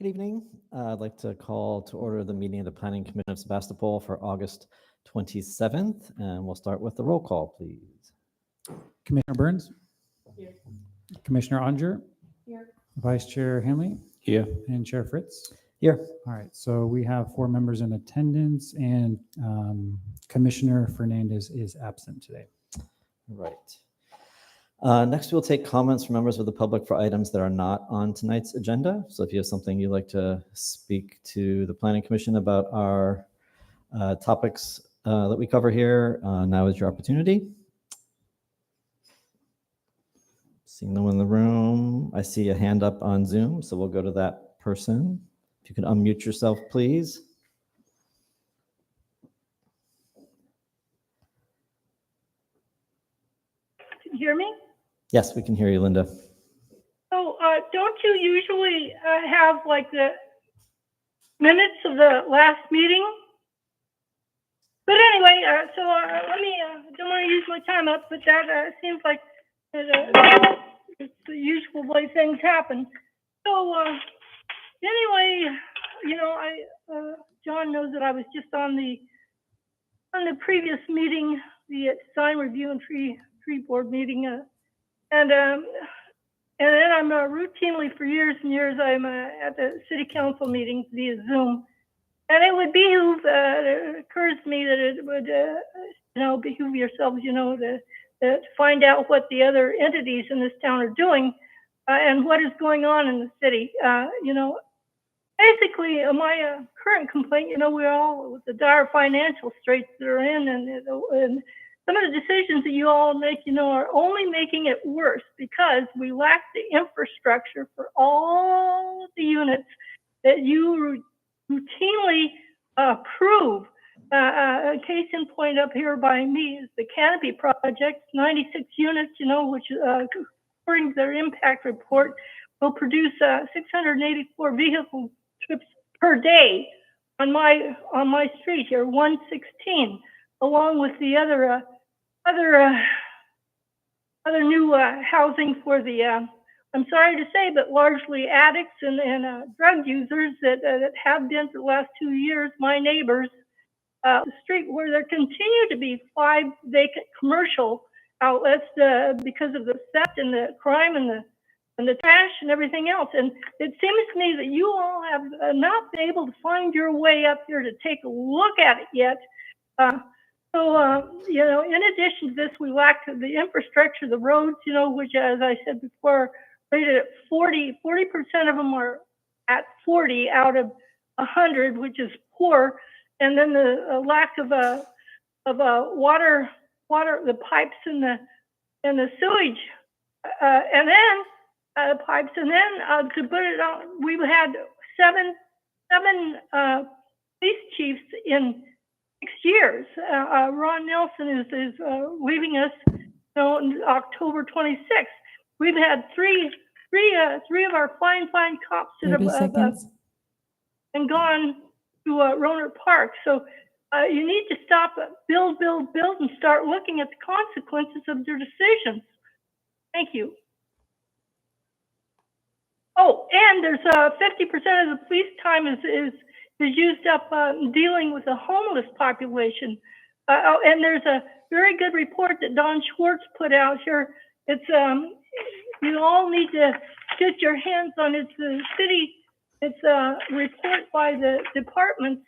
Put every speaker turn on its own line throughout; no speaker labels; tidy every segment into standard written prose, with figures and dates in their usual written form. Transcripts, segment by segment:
Good evening. I'd like to call to order the meeting of the Planning Commission of Sebastopol for August 27th, and we'll start with the roll call, please.
Commissioner Burns?
Here.
Commissioner Onger?
Here.
Vice Chair Henley?
Here.
And Chair Fritz?
Here.
All right, so we have 4 members in attendance, and Commissioner Fernandez is absent today.
Right. Next, we'll take comments from members of the public for items that are not on tonight's agenda. So if you have something you'd like to speak to the Planning Commission about our topics that we cover here, now is your opportunity. Seeing no one in the room, I see a hand up on Zoom, so we'll go to that person. If you could unmute yourself, please.
Can you hear me?
Yes, we can hear you, Linda.
So don't you usually have like the minutes of the last meeting? But anyway, let me, don't want to use my time up, but that seems like it's the usual way things happen. So anyway, you know, John knows that I was just on the previous meeting, the design review and tree board meeting, and then I'm routinely for years and years I'm at the city council meetings via Zoom, and it would behoove. It occurs to me that it would behoove yourselves, to find out what the other entities in this town are doing, and what is going on in the city. Basically, my current complaint, we're all with the dire financial straits that are in, and some of the decisions that you all make, are only making it worse because we lack the infrastructure for all the units that you routinely approve. A case in point up here by me is the Canopy project, 96 units, which according to their impact report will produce 684 vehicle trips per day on my street here, 116, along with the other new housing for the I'm sorry to say, but largely addicts and drug users that have been for the last 2 years, my neighbors. The street where there continue to be 5 vacant commercial outlets because of the theft and the crime and the trash and everything else. And it seems to me that you all have not been able to find your way up here to take a look at it yet. In addition to this, we lack the infrastructure, the roads, which, as I said before, rated at 40% of them are at 40 out of 100, which is poor. And then the lack of water, the pipes and the sewage, and then pipes. And then to put it on, we've had seven police chiefs in 6 years. Ron Nelson is leaving us on October 26th. We've had three of our fine cops that have and gone to Roner Park. So you need to stop, build, and start looking at the consequences of your decisions. Thank you. Oh, and there's 50% of the police time is used up dealing with the homeless population. And there's a very good report that Don Schwartz put out here. It's you all need to get your hands on it. It's a report by the departments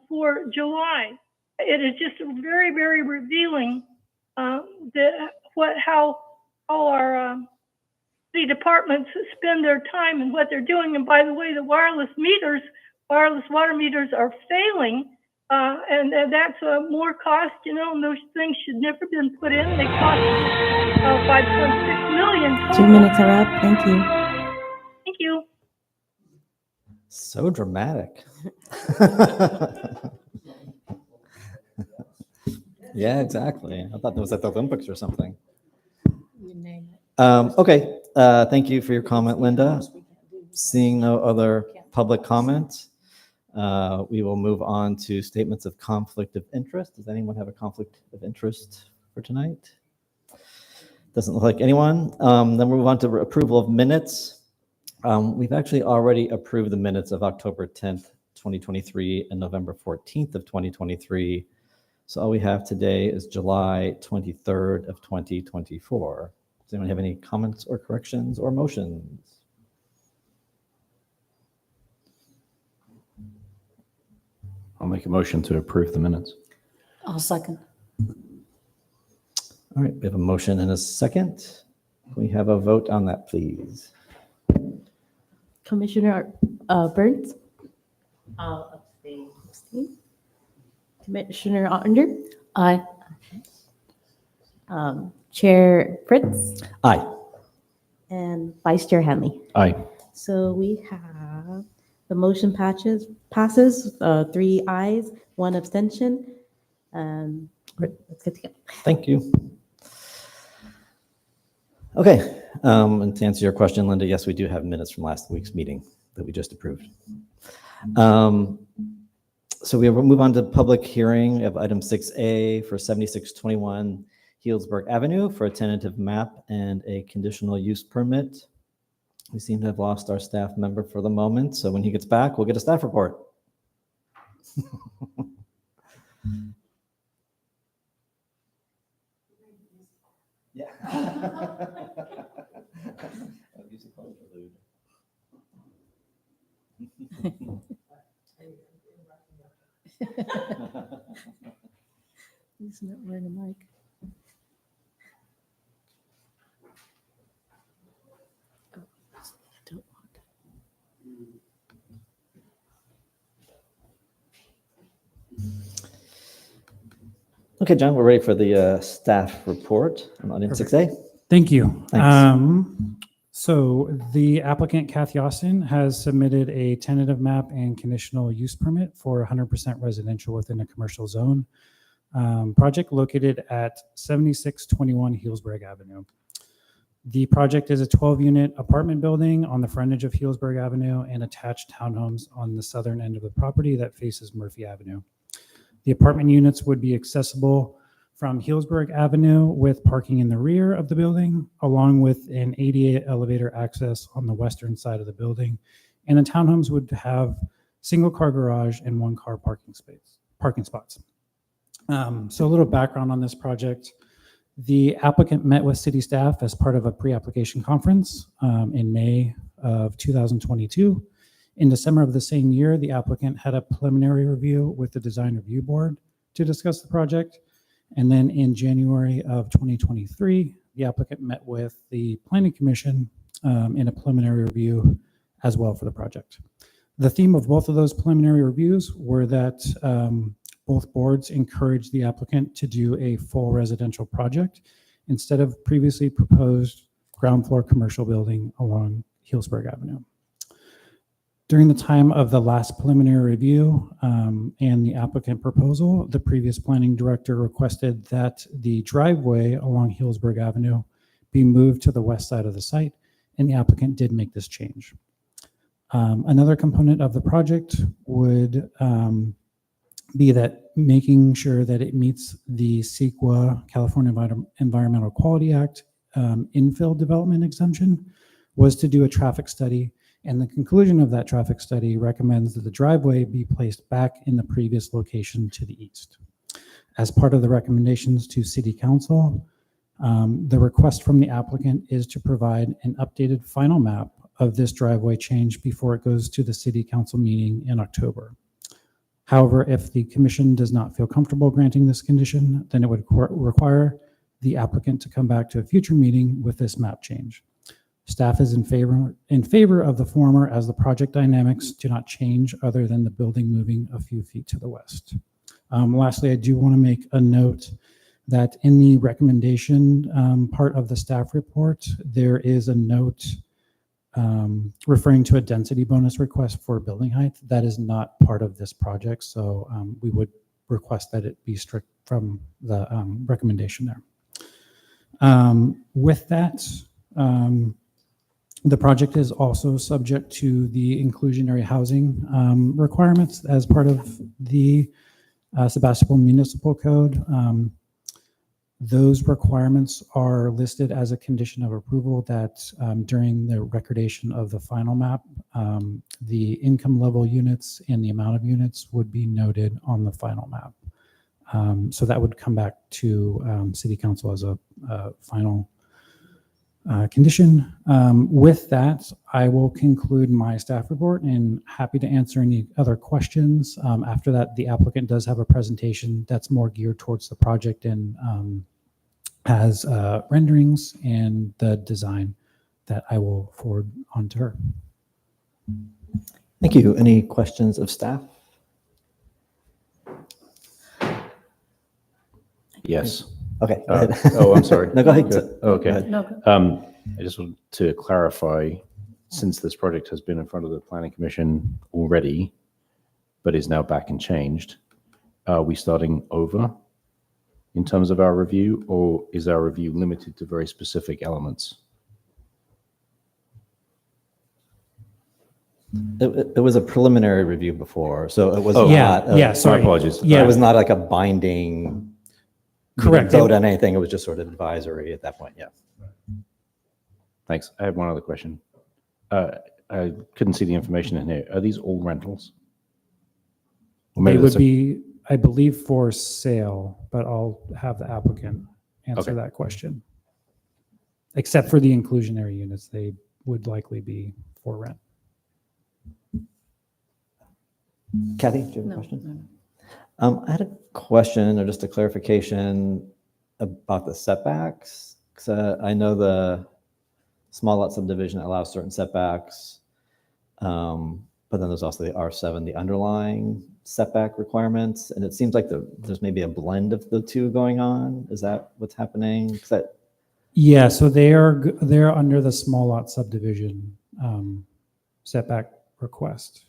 for July. It is just very, very revealing how our city departments spend their time and what they're doing. And by the way, the wireless water meters are failing, and that's more cost, and those things should never have been put in. They cost $5.6 million total.
2 minutes are up. Thank you.
Thank you.
So dramatic. Yeah, exactly. I thought that was at the Olympics or something.
You name it.
Okay, thank you for your comment, Linda. Seeing no other public comment, we will move on to statements of conflict of interest. Does anyone have a conflict of interest for tonight? Doesn't look like anyone. Then we'll move on to approval of minutes. We've actually already approved the minutes of October 10th, 2023 and November 14th of 2023. So all we have today is July 23rd of 2024. Does anyone have any comments or corrections or motions?
I'll make a motion to approve the minutes.
I'll second.
All right, we have a motion and a second. Can we have a vote on that, please?
Commissioner Burns? I'll abstain. Commissioner Ottender?
Aye.
Chair Fritz?
Aye.
And Vice Chair Hanley.
Aye.
So we have the motion passes, 3 ayes, 1 abstention. Let's get together.
Thank you. Okay, and to answer your question, Linda, yes, we do have minutes from last week's meeting that we just approved. So we will move on to public hearing of item 6A for 7621 Healdsburg Avenue for a tentative map and a conditional use permit. We seem to have lost our staff member for the moment, so when he gets back, we'll get a staff report. Yeah.
He's not wearing a mic. Oh, I don't want.
Okay, John, we're ready for the staff report on item 6A.
Thank you.
Thanks.
So the applicant, Kathy Austin, has submitted a tentative map and conditional use permit for 100% residential within a commercial zone project located at 7621 Healdsburg Avenue. The project is a 12-unit apartment building on the frontage of Healdsburg Avenue and attached townhomes on the southern end of the property that faces Murphy Avenue. The apartment units would be accessible from Healdsburg Avenue with parking in the rear of the building, along with an ADA elevator access on the western side of the building. And the townhomes would have single car garage and 1 car parking spots. So a little background on this project. The applicant met with city staff as part of a pre-application conference in May of 2022. In December of the same year, the applicant had a preliminary review with the design review board to discuss the project. And then in January of 2023, the applicant met with the Planning Commission in a preliminary review as well for the project. The theme of both of those preliminary reviews were that both boards encouraged the applicant to do a full residential project instead of previously proposed ground floor commercial building along Healdsburg Avenue. During the time of the last preliminary review and the applicant proposal, the previous planning director requested that the driveway along Healdsburg Avenue be moved to the west side of the site, and the applicant did make this change. Another component of the project would be that making sure that it meets the CEQA, California Environmental Quality Act infill development exemption, was to do a traffic study. And the conclusion of that traffic study recommends that the driveway be placed back in the previous location to the east. As part of the recommendations to City Council, the request from the applicant is to provide an updated final map of this driveway change before it goes to the City Council meeting in October. However, if the commission does not feel comfortable granting this condition, then it would require the applicant to come back to a future meeting with this map change. Staff is in favor of the former, as the project dynamics do not change other than the building moving a few feet to the west. Lastly, I do want to make a note that in the recommendation part of the staff report, there is a note referring to a density bonus request for building height. That is not part of this project, so we would request that it be strict from the recommendation there. With that, the project is also subject to the inclusionary housing requirements as part of the Sebastopol Municipal Code. Those requirements are listed as a condition of approval that during the recordation of the final map, the income level units and the amount of units would be noted on the final map. So that would come back to City Council as a final condition. With that, I will conclude my staff report and happy to answer any other questions. After that, the applicant does have a presentation that's more geared towards the project and has renderings and the design that I will forward on to her.
Thank you. Any questions of staff?
Yes.
Okay. Go ahead.
Oh, I'm sorry.
No, go ahead.
Good. Okay.
ahead.
No,
I just want to clarify, since this project has been in front of the Planning Commission already, but is now back and changed, are we starting over in terms of our review, or is our review limited to very specific elements?
It was a preliminary review before, so it was
Oh,
not.
Yeah,
My
sorry.
apologies.
Yeah.
It was not like a binding. we
Correct.
didn't vote on anything. It was just sort of advisory at that point. Yeah.
Thanks. I have one other question. I couldn't see the information in here. Are these all rentals? Or
They
maybe
would
that's a-
be, I believe, for sale, but I'll have the applicant answer
Okay.
that question. Except for the inclusionary units, they would likely be for rent.
Kathy, do you have a
no,
question?
no.
I had a question or just a clarification about the setbacks. 'Cause, I know the small lot subdivision allows certain setbacks, but then there's also the R7, the underlying setback requirements, and it seems like there's maybe a blend of the two going on. Is that what's happening? 'Cause that,
Yeah, so they're under the small lot subdivision setback request.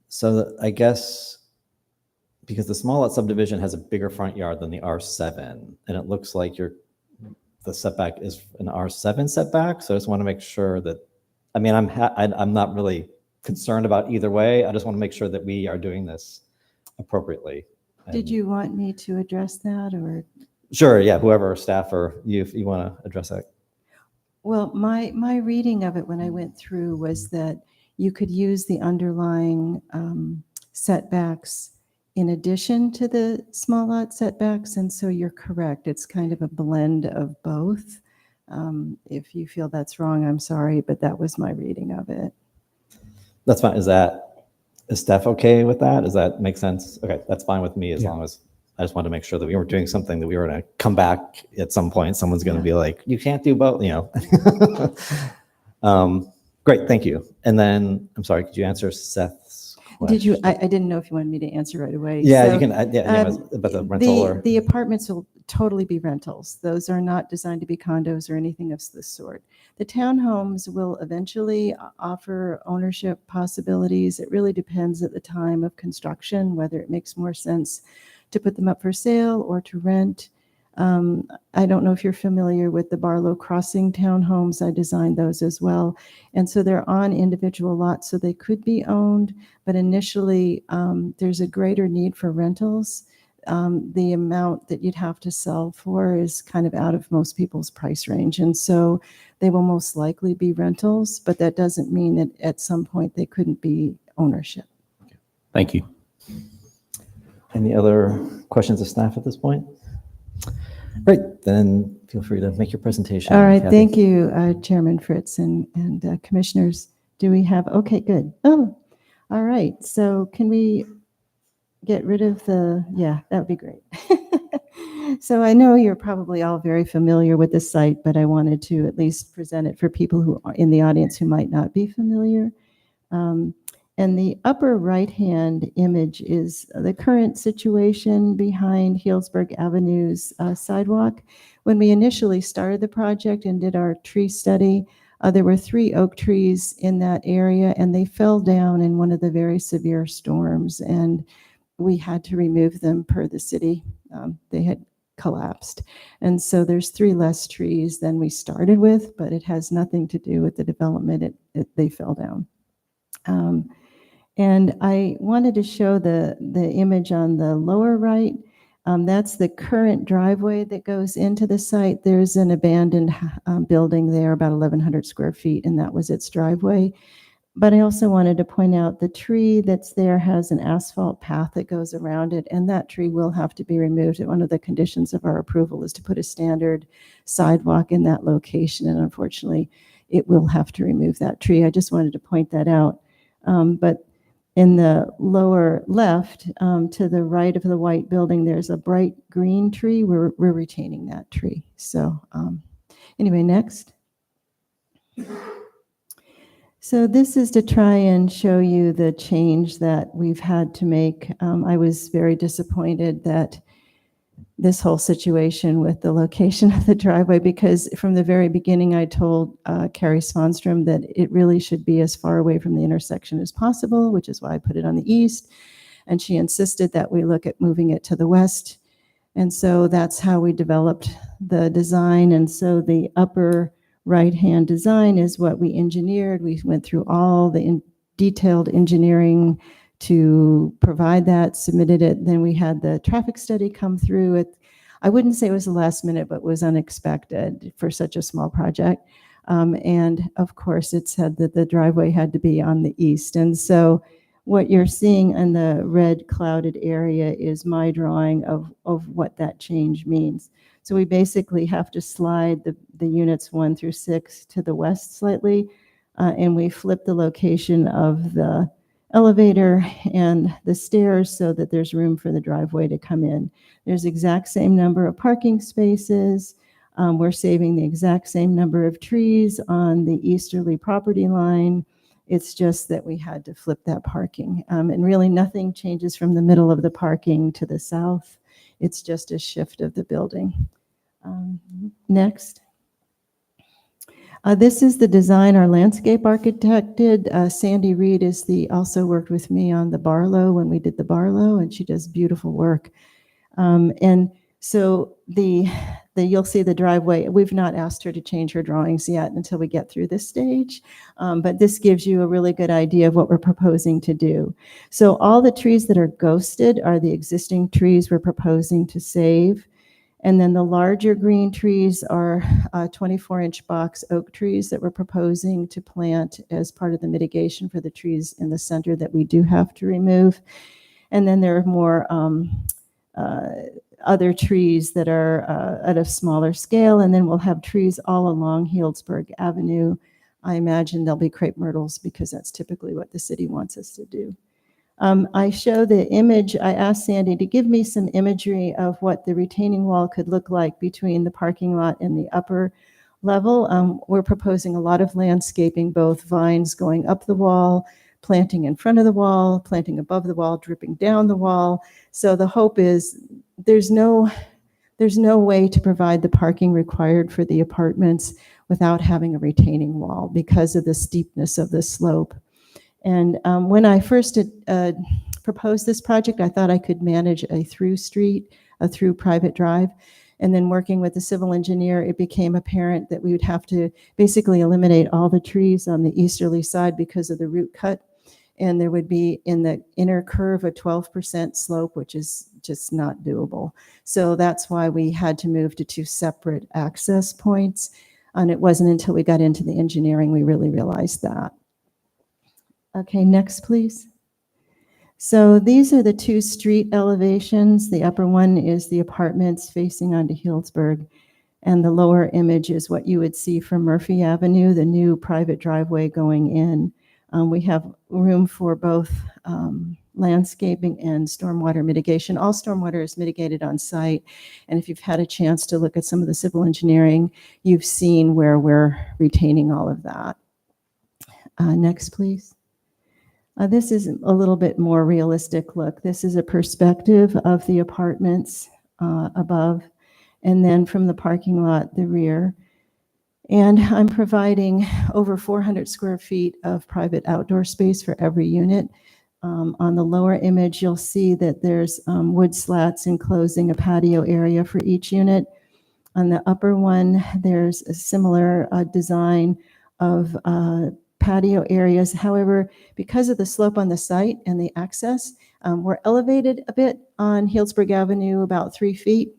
so I guess because the small lot subdivision has a bigger front yard than the R7, and it looks like the setback is an R7 setback. So I just want to make sure that, I mean, I'm not really concerned about either way. I just want to make sure that we are doing this appropriately.
Did
And-
you want me to address that or?
Sure, yeah, whoever, staff or you, if you want to address that.
Well, my reading of it when I went through was that you could use the underlying setbacks in addition to the small lot setbacks. And so you're correct. It's kind of a blend of both. If you feel that's wrong, I'm sorry, but that was my reading of it.
That's fine. Is Steph okay with that? Does that make sense? Okay, that's fine with me as
Yeah.
long as, I just wanted to make sure that we weren't doing something that we were going to come back at some point. Someone's going to be like, you can't do both, you know. Great, thank you. And then, I'm sorry, could you answer Seth's question?
Did you, I didn't know if you wanted me to answer right away.
Yeah,
So,
you can, yeah,
um,
about the rental or,
The apartments will totally be rentals. Those are not designed to be condos or anything of this sort. The townhomes will eventually offer ownership possibilities. It really depends at the time of construction, whether it makes more sense to put them up for sale or to rent. I don't know if you're familiar with the Barlow Crossing townhomes. I designed those as well. And so they're on individual lots, so they could be owned, but initially there's a greater need for rentals. The amount that you'd have to sell for is kind of out of most people's price range. And so they will most likely be rentals, but that doesn't mean that at some point they couldn't be ownership.
Thank you.
any other questions of staff at this point? Great, then feel free to make your presentation.
All right,
Kathy.
thank you, Chairman Fritz and commissioners. Do we have, okay, good. Oh, all right, so can we get rid of yeah, that would be great. So I know you're probably all very familiar with the site, but I wanted to at least present it for people who are in the audience who might not be familiar. And the upper right-hand image is the current situation behind Healdsburg Avenue's sidewalk. When we initially started the project and did our tree study, there were 3 oak trees in that area, and they fell down in one of the very severe storms, and we had to remove them per the city. They had collapsed. And so there's 3 less trees than we started with, but it has nothing to do with the development. They fell down. And I wanted to show the image on the lower right. That's the current driveway that goes into the site. There's an abandoned building there, about 1,100 square feet, and that was its driveway. But I also wanted to point out the tree that's there has an asphalt path that goes around it, and that tree will have to be removed. And one of the conditions of our approval is to put a standard sidewalk in that location, and unfortunately, it will have to remove that tree. I just wanted to point that out. But in the lower left, to the right of the white building, there's a bright green tree. We're retaining that tree. So anyway, next. So this is to try and show you the change that we've had to make. I was very disappointed that this whole situation with the location of the driveway, because from the very beginning, I told Carrie Svanstrom that it really should be as far away from the intersection as possible, which is why I put it on the east. And she insisted that we look at moving it to the west. And so that's how we developed the design. And so the upper right-hand design is what we engineered. We went through all the detailed engineering to provide that, submitted it. Then we had the traffic study come through. I wouldn't say it was the last minute, but was unexpected for such a small project. And of course, it said that the driveway had to be on the east. And so what you're seeing in the red clouded area is my drawing of what that change means. So we basically have to slide the units 1 through 6 to the west slightly, and we flip the location of the elevator and the stairs so that there's room for the driveway to come in. There's exact same number of parking spaces. We're saving the exact same number of trees on the easterly property line. It's just that we had to flip that parking. And really nothing changes from the middle of the parking to the south. It's just a shift of the building. Next. This is the design our landscape architect did. Sandy Reed also worked with me on the Barlow when we did the Barlow, and she does beautiful work. And so you'll see the driveway. We've not asked her to change her drawings yet until we get through this stage, but this gives you a really good idea of what we're proposing to do. So all the trees that are ghosted are the existing trees we're proposing to save. And then the larger green trees are 24-inch box oak trees that we're proposing to plant as part of the mitigation for the trees in the center that we do have to remove. And then there are more other trees that are at a smaller scale. And then we'll have trees all along Healdsburg Avenue. I imagine there'll be crepe myrtles because that's typically what the city wants us to do. I show the image. I asked Sandy to give me some imagery of what the retaining wall could look like between the parking lot and the upper level. We're proposing a lot of landscaping, both vines going up the wall, planting in front of the wall, planting above the wall, dripping down the wall. So the hope is there's no way to provide the parking required for the apartments without having a retaining wall because of the steepness of the slope. And when I first proposed this project, I thought I could manage a through street, a through private drive. And then working with the civil engineer, it became apparent that we would have to basically eliminate all the trees on the easterly side because of the root cut. And there would be in the inner curve a 12% slope, which is just not doable. So that's why we had to move to 2 separate access points. And it wasn't until we got into the engineering we really realized that. Okay, next, please. So these are the 2 street elevations. The upper one is the apartments facing onto Healdsburg, and the lower image is what you would see from Murphy Avenue, the new private driveway going in. We have room for both landscaping and stormwater mitigation. All stormwater is mitigated on site, and if you've had a chance to look at some of the civil engineering, you've seen where we're retaining all of that. Next, please. This is a little bit more realistic look. This is a perspective of the apartments above, and then from the parking lot, the rear. And I'm providing over 400 square feet of private outdoor space for every unit. On the lower image, you'll see that there's wood slats enclosing a patio area for each unit. On the upper one, there's a similar design of patio areas. However, because of the slope on the site and the access, we're elevated a bit on Healdsburg Avenue, about 3 feet,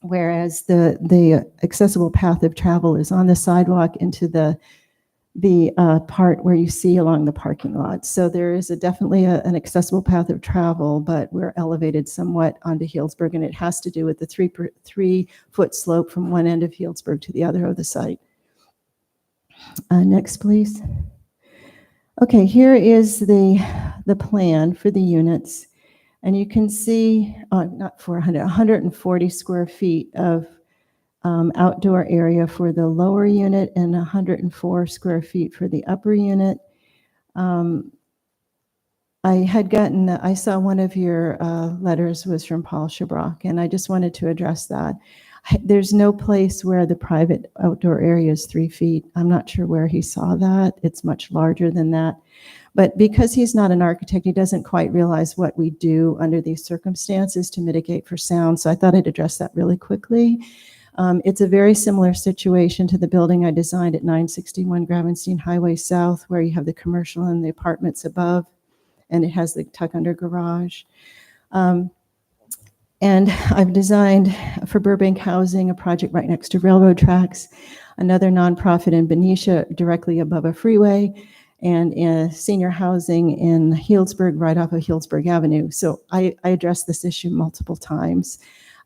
whereas the accessible path of travel is on the sidewalk into the part where you see along the parking lot. So there is definitely an accessible path of travel, but we're elevated somewhat onto Healdsburg, and it has to do with the 3-foot slope from one end of Healdsburg to the other of the site. Next, please. Okay, here is the plan for the units. And you can see, not 400, 140 square feet of outdoor area for the lower unit and 104 square feet for the upper unit. I saw one of your letters was from Paul Shabrock, and I just wanted to address that. There's no place where the private outdoor area is 3 feet. I'm not sure where he saw that. It's much larger than that. But because he's not an architect, he doesn't quite realize what we do under these circumstances to mitigate for sound. So I thought I'd address that really quickly. It's a very similar situation to the building I designed at 961 Gravenstein Highway South, where you have the commercial and the apartments above, and it has the tuck-under garage. And I've designed for Burbank Housing a project right next to railroad tracks, another nonprofit in Benicia directly above a freeway, and in senior housing in Healdsburg right off of Healdsburg Avenue. So I addressed this issue multiple times.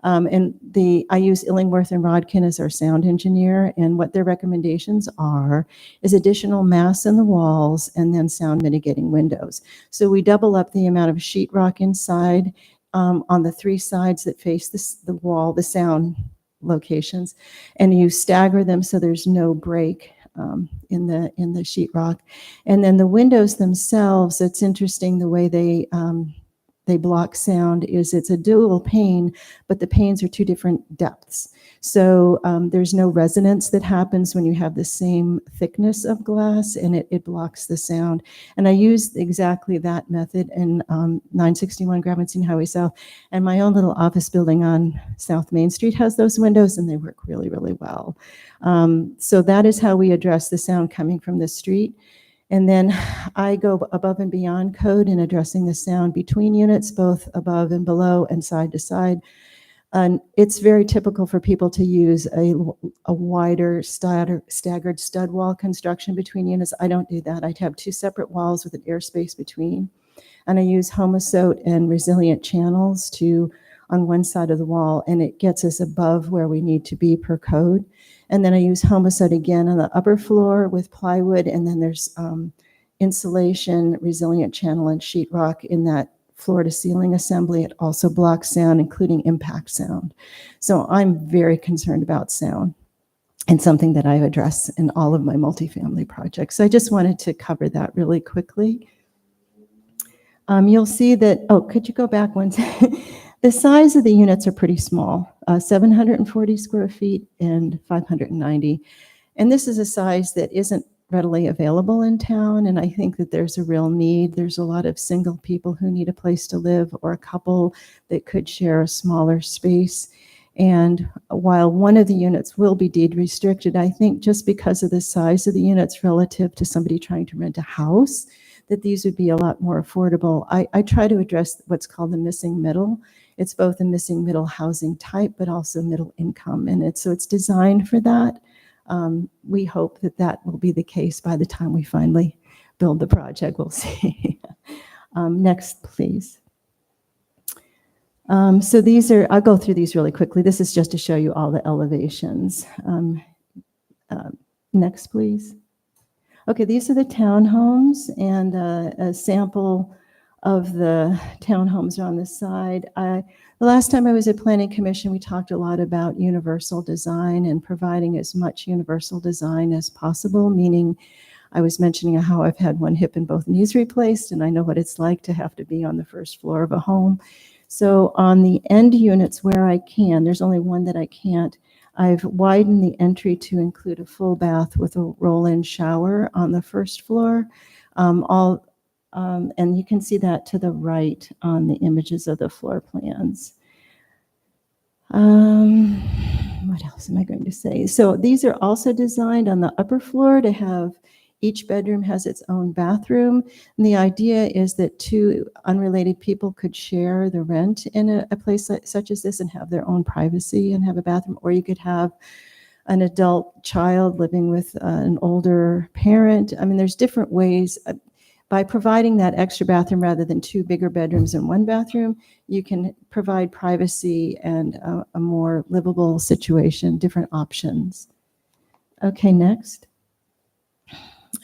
I use Illingworth and Rodkin as our sound engineer, and what their recommendations are is additional mass in the walls and then sound mitigating windows. So we double up the amount of sheetrock inside on the 3 sides that face the wall, the sound locations, and you stagger them so there's no break in the sheetrock. And then the windows themselves, it's interesting the way they block sound is it's a dual pane, but the panes are 2 different depths. So there's no resonance that happens when you have the same thickness of glass, and it blocks the sound. And I used exactly that method in 961 Gravenstein Highway South, and my own little office building on South Main Street has those windows, and they work really, really well. So that is how we address the sound coming from the street. And then I go above and beyond code in addressing the sound between units, both above and below and side to side. And it's very typical for people to use a wider staggered stud wall construction between units. I don't do that. I'd have 2 separate walls with an airspace between. And I use homosote and resilient channels on one side of the wall, and it gets us above where we need to be per code. And then I use homosote again on the upper floor with plywood, and then there's insulation, resilient channel, and sheetrock in that floor-to-ceiling assembly. It also blocks sound, including impact sound. So I'm very concerned about sound, and something that I've addressed in all of my multifamily projects. So I just wanted to cover that really quickly. You'll see that, could you go back one second? The size of the units are pretty small, 740 square feet and 590. And this is a size that isn't readily available in town, and I think that there's a real need. There's a lot of single people who need a place to live, or a couple that could share a smaller space. And while one of the units will be deed restricted, I think just because of the size of the units relative to somebody trying to rent a house, that these would be a lot more affordable. I try to address what's called the missing middle. It's both a missing middle housing type, but also middle income. And it's designed for that. We hope that will be the case by the time we finally build the project. We'll see. Next, please. So I'll go through these really quickly. This is just to show you all the elevations. Next, please. Okay, these are the townhomes, and a sample of the townhomes are on this side. The last time I was at Planning Commission, we talked a lot about universal design and providing as much universal design as possible, meaning I was mentioning how I've had one hip and both knees replaced, and I know what it's like to have to be on the first floor of a home. So on the end units where I can, there's only one that I can't, I've widened the entry to include a full bath with a roll-in shower on the first floor. And you can see that to the right on the images of the floor plans. What else am I going to say? So these are also designed on the upper floor to have Each bedroom has its own bathroom. And the idea is that two unrelated people could share the rent in a place such as this and have their own privacy and have a bathroom, or you could have an adult child living with an older parent. I mean, there's different ways. By providing that extra bathroom rather than two bigger bedrooms and one bathroom, you can provide privacy and a more livable situation, different options. Okay, next.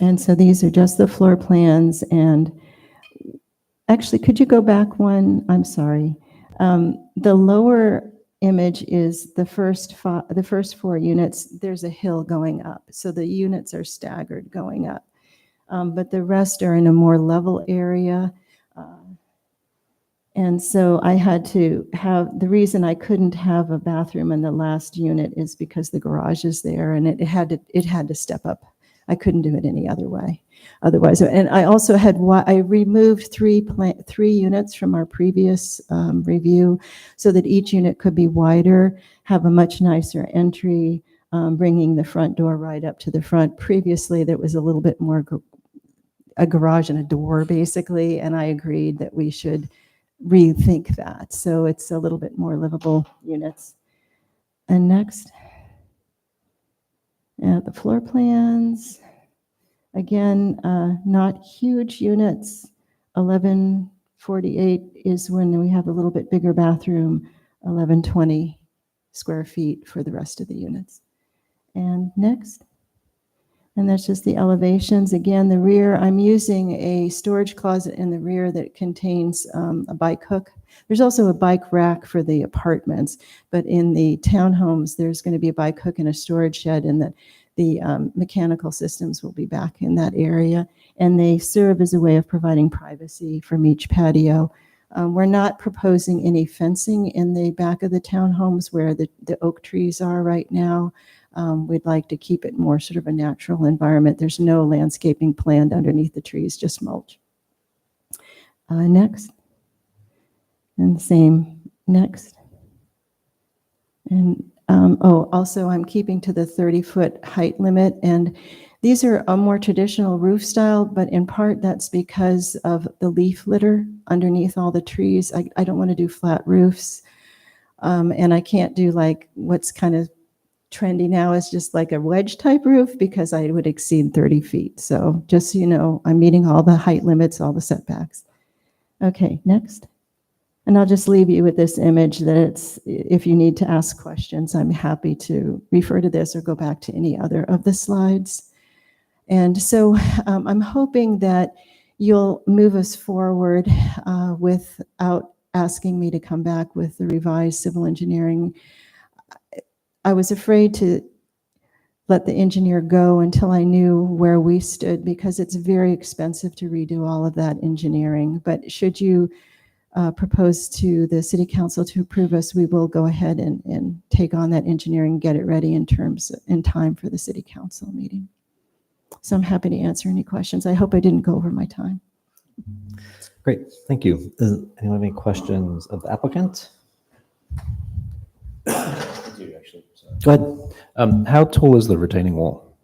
And so these are just the floor plans. And actually, could you go back one? I'm sorry. The lower image is the first four units. There's a hill going up. So the units are staggered going up. But the rest are in a more level area. And so I had to have, the reason I couldn't have a bathroom in the last unit is because the garage is there and it had to step up. I couldn't do it any other way. Otherwise, and I also I removed three units from our previous review so that each unit could be wider, have a much nicer entry, bringing the front door right up to the front. Previously, there was a little bit more a garage and a door, basically, and I agreed that we should rethink that. So it's a little bit more livable units. And next, the floor plans. Again, not huge units. 1148 is when we have a little bit bigger bathroom, 1120 square feet for the rest of the units. And next. And that's just the elevations. Again, the rear, I'm using a storage closet in the rear that contains a bike hook. There's also a bike rack for the apartments, but in the townhomes, there's going to be a bike hook and a storage shed, and the mechanical systems will be back in that area. And they serve as a way of providing privacy from each patio. We're not proposing any fencing in the back of the townhomes where the oak trees are right now. We'd like to keep it more sort of a natural environment. There's no landscaping planned underneath the trees, just mulch. Next. And same, next. And also I'm keeping to the 30-foot height limit. And these are a more traditional roof style, but in part that's because of the leaf litter underneath all the trees. I don't want to do flat roofs. And I can't do like what's kind of trendy now is just like a wedge type roof because I would exceed 30 feet. So just so you know, I'm meeting all the height limits, all the setbacks. Okay, next. And I'll just leave you with this image that it's, if you need to ask questions, I'm happy to refer to this or go back to any other of the slides. And so I'm hoping that you'll move us forward without asking me to come back with the revised civil engineering. I was afraid to let the engineer go until I knew where we stood because it's very expensive to redo all of that engineering. But should you propose to the city council to approve us, we will go ahead and take on that engineering and get it ready in time for the city council meeting. So I'm happy to answer any questions. I hope I didn't go over my time.
Great, thank you. Does anyone have any questions of the applicant? Go ahead.
How tall is the retaining wall?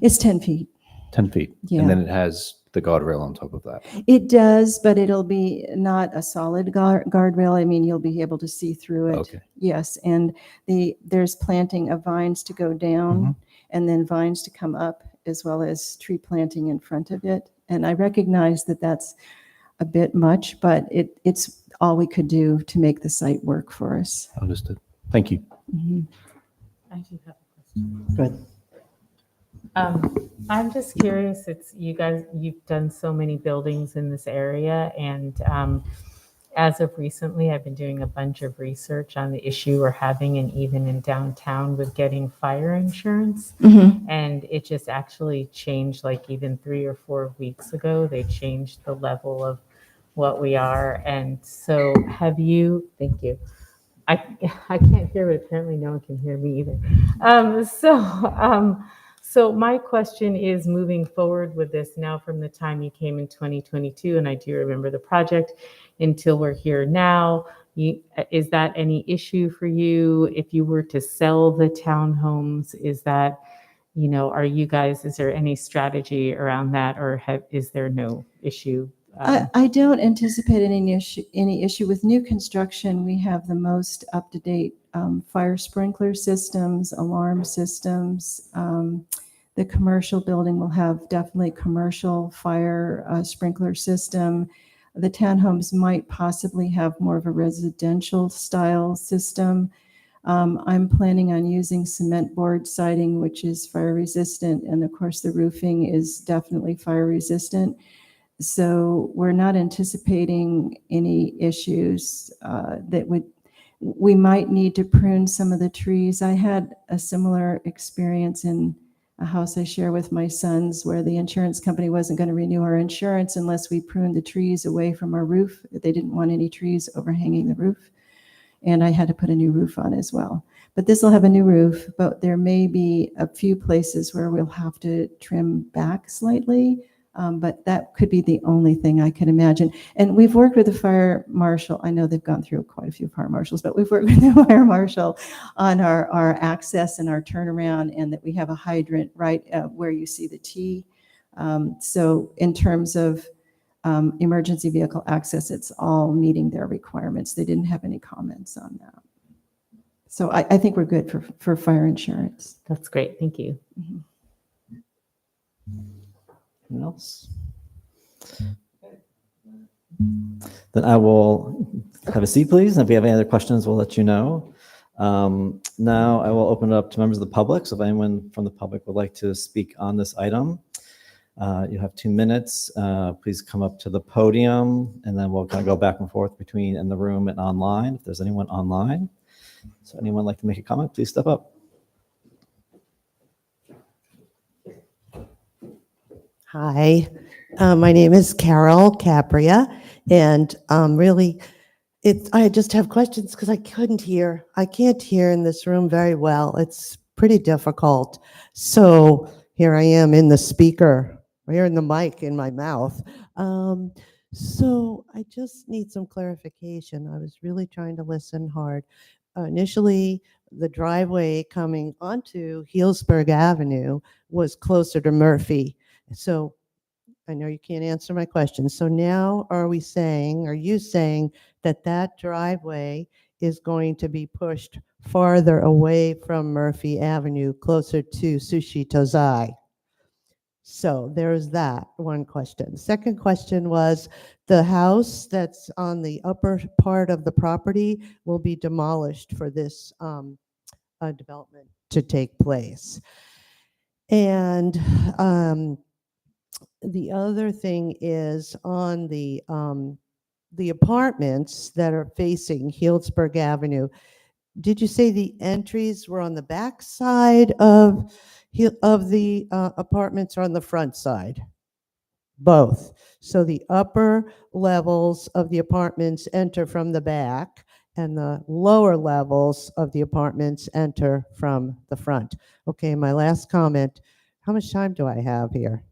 It's 10 feet.
10 feet.
Yeah.
And then it has the guardrail on top of that.
It does, but it'll be not a solid guardrail. I mean, you'll be able to see through it.
Okay.
Yes, and there's planting of vines to go down and then vines to come up, as well as tree planting in front of it. And I recognize that that's a bit much, but it's all we could do to make the site work for us.
Understood. Thank you.
I do have a question.
Go ahead.
I'm just curious, you've done so many buildings in this area, and as of recently, I've been doing a bunch of research on the issue we're having, and even in downtown with getting fire insurance. And it just actually changed, like even 3 or 4 weeks ago, they changed the level of what we are. And so thank you. I can't hear, but apparently no one can hear me either. So my question is, moving forward with this now from the time you came in 2022, and I do remember the project, until we're here now, is that any issue for you? If you were to sell the townhomes, is that are you guys, is there any strategy around that, or is there no issue?
I don't anticipate any issue with new construction. We have the most up-to-date fire sprinkler systems, alarm systems. The commercial building will have definitely commercial fire sprinkler system. The townhomes might possibly have more of a residential style system. I'm planning on using cement board siding, which is fire resistant, and of course the roofing is definitely fire resistant. So we're not anticipating any issues we might need to prune some of the trees. I had a similar experience in a house I share with my sons where the insurance company wasn't going to renew our insurance unless we pruned the trees away from our roof. They didn't want any trees overhanging the roof. And I had to put a new roof on as well. But this will have a new roof, but there may be a few places where we'll have to trim back slightly. But that could be the only thing I can imagine. And we've worked with the fire marshal. I know they've gone through quite a few fire marshals, but we've worked with the fire marshal on our access and our turnaround, and that we have a hydrant right where you see the T. So in terms of emergency vehicle access, it's all meeting their requirements. They didn't have any comments on that. So I think we're good for fire insurance.
That's great. Thank you.
Mm-hmm.
Anyone else? Then I will have a seat, please. And if you have any other questions, we'll let you know. Now I will open it up to members of the public. So if anyone from the public would like to speak on this item, you have 2 minutes. Please come up to the podium, and then we'll kind of go back and forth between in the room and online, if there's anyone online. So anyone like to make a comment, please step up.
Hi, my name is Carol Capria, and I just have questions because I can't hear in this room very well. It's pretty difficult. So here I am in the speaker, here in the mic in my mouth. So I just need some clarification. I was really trying to listen hard. Initially, the driveway coming onto Healdsburg Avenue was closer to Murphy. So I know you can't answer my question. So now are you saying that driveway is going to be pushed farther away from Murphy Avenue, closer to Sushi Tozai? So there's that one question. Second question was, the house that's on the upper part of the property will be demolished for this development to take place. And the other thing is on the apartments that are facing Healdsburg Avenue. Did you say the entries were on the back side of the apartments or on the front side? Both. So the upper levels of the apartments enter from the back, and the lower levels of the apartments enter from the front. Okay, my last comment. How much time do I have here?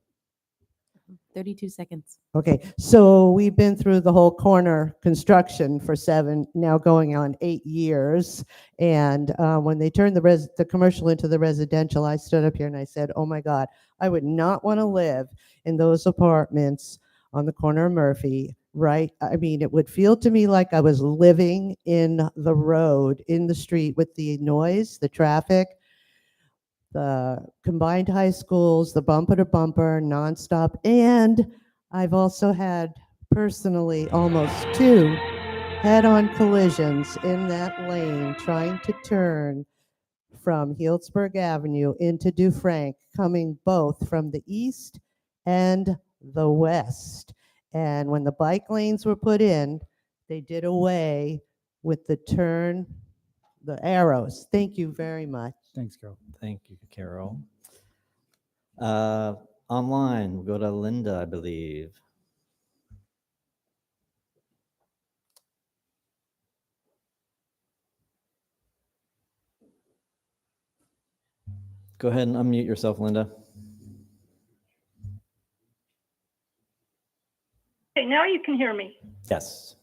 32 seconds.
Okay, so we've been through the whole corner construction for 7, now going on 8 years. And when they turned the commercial into the residential, I stood up here and I said, oh my God, I would not want to live in those apartments on the corner of Murphy, right? I mean, it would feel to me like I was living in the road, in the street, with the noise, the traffic, the combined high schools, the bumper to bumper, nonstop. And I've also had personally almost 2 head-on collisions in that lane trying to turn from Healdsburg Avenue into Dufranc, coming both from the east and the west. And when the bike lanes were put in, they did away with the arrows. Thank you very much.
Thanks, Carol.
Thank you, Carol. Online, we'll go to Linda, I believe. Go ahead and unmute yourself, Linda.
Okay, now you can hear me.
Yes.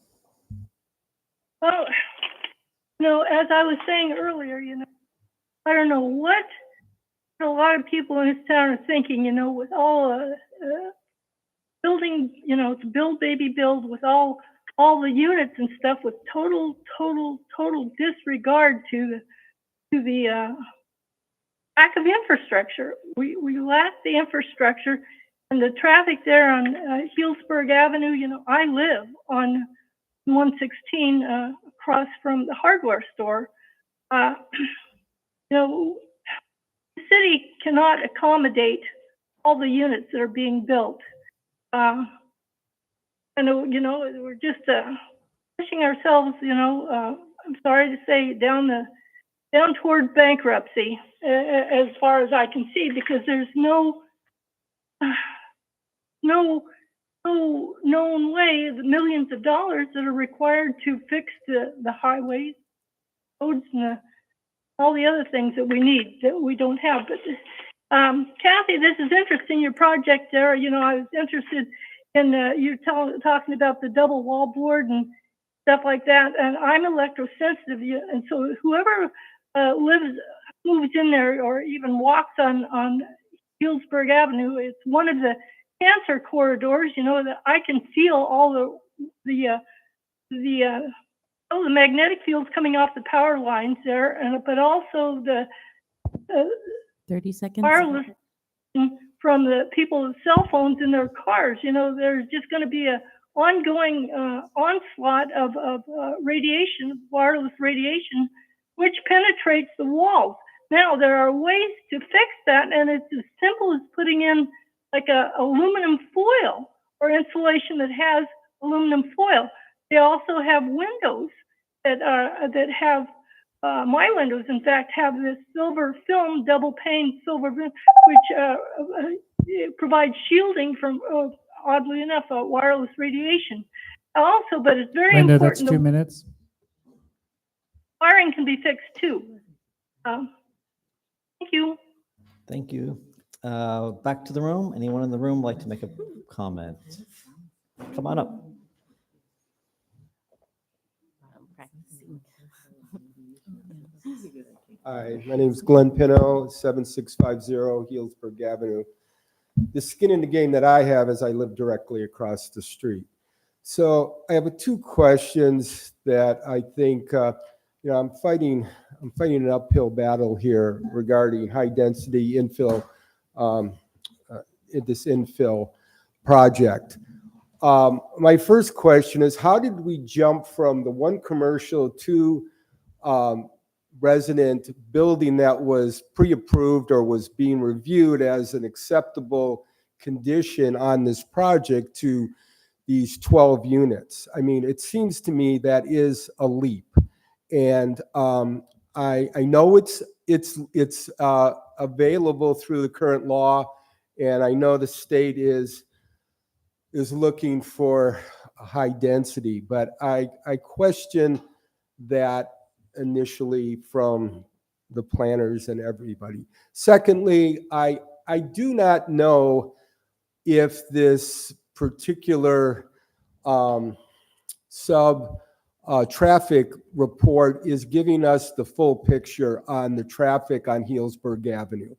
Well, as I was saying earlier, I don't know what a lot of people in this town are thinking, with all building, it's build baby build with all the units and stuff, with total disregard to the lack of infrastructure. We lack the infrastructure, and the traffic there on Healdsburg Avenue. I live on 116 across from the hardware store. The city cannot accommodate all the units that are being built. And we're just pushing ourselves, I'm sorry to say, down toward bankruptcy, as far as I can see, because there's no known way, the millions of dollars that are required to fix the highways, roads, and all the other things that we need that we don't have. But Kathy, this is interesting, your project there. I was interested in you talking about the double wall board and stuff like that. And I'm electrosensitive, and so whoever moves in there or even walks on Healdsburg Avenue, it's one of the cancer corridors. That I can feel all the magnetic fields coming off the power lines there, but also the
30 seconds.
wireless from the people's cell phones in their cars. There's just going to be a ongoing onslaught of radiation, wireless radiation, which penetrates the walls. Now, there are ways to fix that, and it's as simple as putting in like a aluminum foil or insulation that has aluminum foil. They also have windows that have my windows, in fact, have this silver film, double pane silver, which provides shielding from, oddly enough, wireless radiation. Also, but it's very
Linda,
important.
that's 2 minutes.
Wiring can be fixed too. Thank you.
Thank you. Back to the room. Anyone in the room like to make a comment? Come on up.
Hi, my name is Glenn Pino, 7650 Healdsburg Avenue. The skin in the game that I have is I live directly across the street. So I have two questions that I think, I'm fighting an uphill battle here regarding high density infill, this infill project. My first question is, how did we jump from the one commercial to resident building that was pre-approved or was being reviewed as an acceptable condition on this project to these 12 units? I mean, it seems to me that is a leap. And I know it's available through the current law, and I know the state is looking for a high density, but I question that initially from the planners and everybody. Secondly, I do not know if this particular traffic report is giving us the full picture on the traffic on Healdsburg Avenue.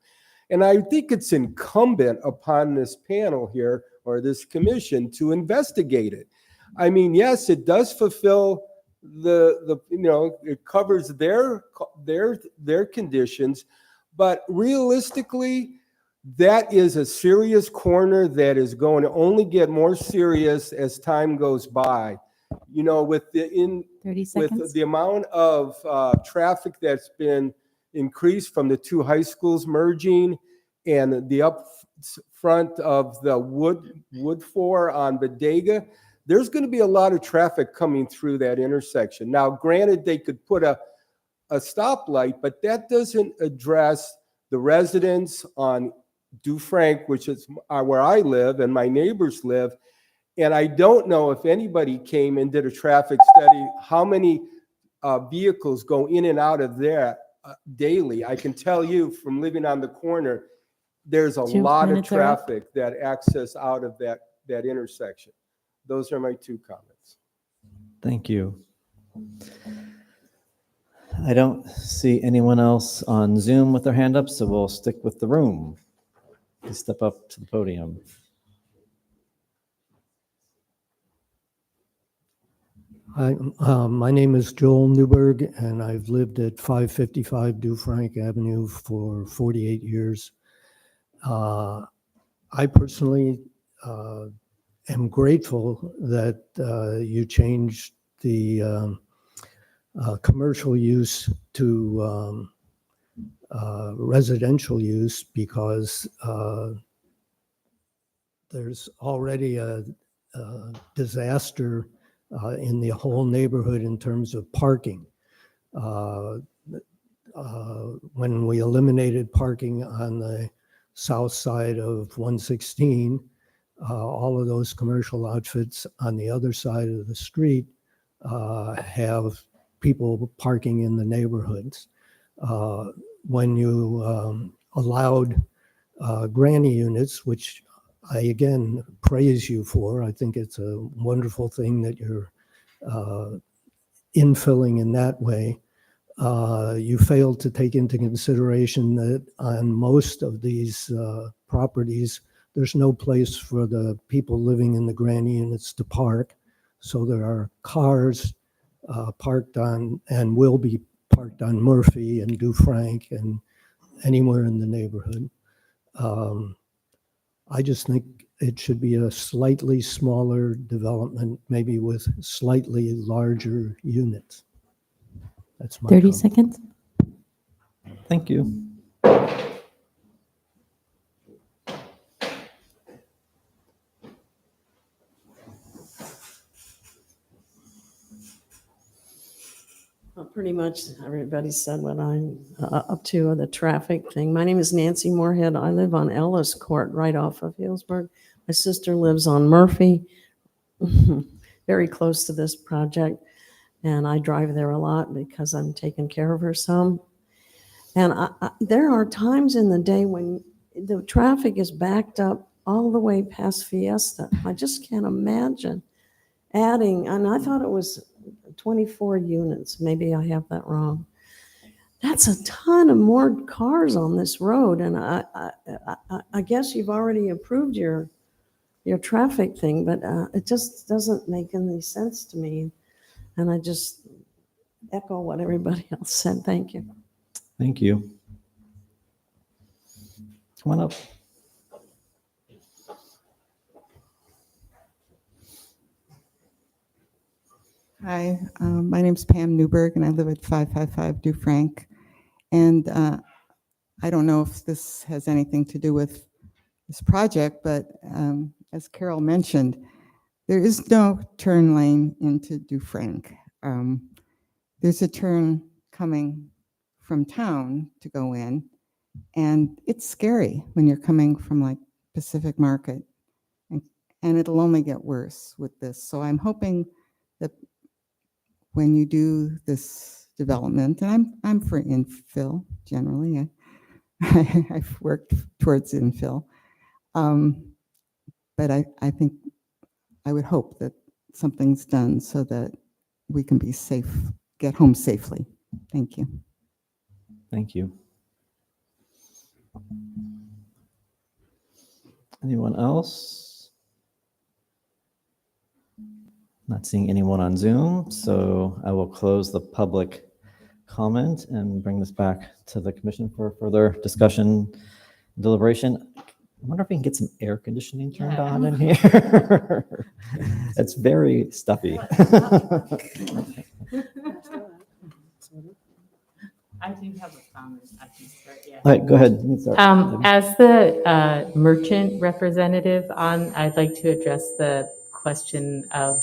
And I think it's incumbent upon this panel here or this commission to investigate it. I mean, yes, it does fulfill it covers their conditions, but realistically, that is a serious corner that is going to only get more serious as time goes by. With
30 seconds.
with the amount of traffic that's been increased from the two high schools merging and the up front of the Wood 4 on Bodega, there's going to be a lot of traffic coming through that intersection. Now, granted, they could put a stoplight, but that doesn't address the residents on Dufranc, which is where I live and my neighbors live. And I don't know if anybody came and did a traffic study, how many vehicles go in and out of there daily. I can tell you from living on the corner, there's a
2
lot of
minutes are up.
traffic that access out of that intersection. Those are my two comments.
Thank you. I don't see anyone else on Zoom with their hand up, so we'll stick with the room. Please step up to the podium.
Hi, my name is Joel Newberg, and I've lived at 555 Dufrank Avenue for 48 years. I personally am grateful that you changed the commercial use to residential use, because there's already a disaster in the whole neighborhood in terms of parking. When we eliminated parking on the south side of 116, all of those commercial outfits on the other side of the street have people parking in the neighborhoods. When you allowed granny units, which I again praise you for, I think it's a wonderful thing that you're infilling in that way. You failed to take into consideration that on most of these properties, there's no place for the people living in the granny units to park. So there are cars parked on, and will be parked on Murphy and Dufrank and anywhere in the neighborhood. I just think it should be a slightly smaller development, maybe with slightly larger units. That's my
30
comment.
seconds.
Thank you.
Well, pretty much everybody said what I'm up to, the traffic thing. My name is Nancy Moorhead. I live on Ellis Court, right off of Healdsburg. My sister lives on Murphy, very close to this project. And I drive there a lot because I'm taking care of her some. And there are times in the day when the traffic is backed up all the way past Fiesta. I just can't imagine adding, and I thought it was 24 units. Maybe I have that wrong. That's a ton of more cars on this road. And I guess you've already approved your traffic thing, but it just doesn't make any sense to me. And I just echo what everybody else said. Thank you.
Thank you. Come on up.
Hi, my name's Pam Newberg, and I live at 555 Dufrank. And I don't know if this has anything to do with this project, but as Carol mentioned, there is no turn lane into Dufrank. There's a turn coming from town to go in, and it's scary when you're coming from like Pacific Market, and it'll only get worse with this. So I'm hoping that when you do this development, and I'm for infill generally, I've worked towards infill, but I think I would hope that something's done so that we can be safe, get home safely. Thank you.
Thank you. Anyone else? Not seeing anyone on Zoom, so I will close the public comment and bring this back to the commission for further discussion, deliberation. I wonder if we can get some air conditioning turned on in here. It's very stuffy.
I do have a comment. I can start, yeah.
All right, go ahead. You can start.
As the merchant representative I'd like to address the question of,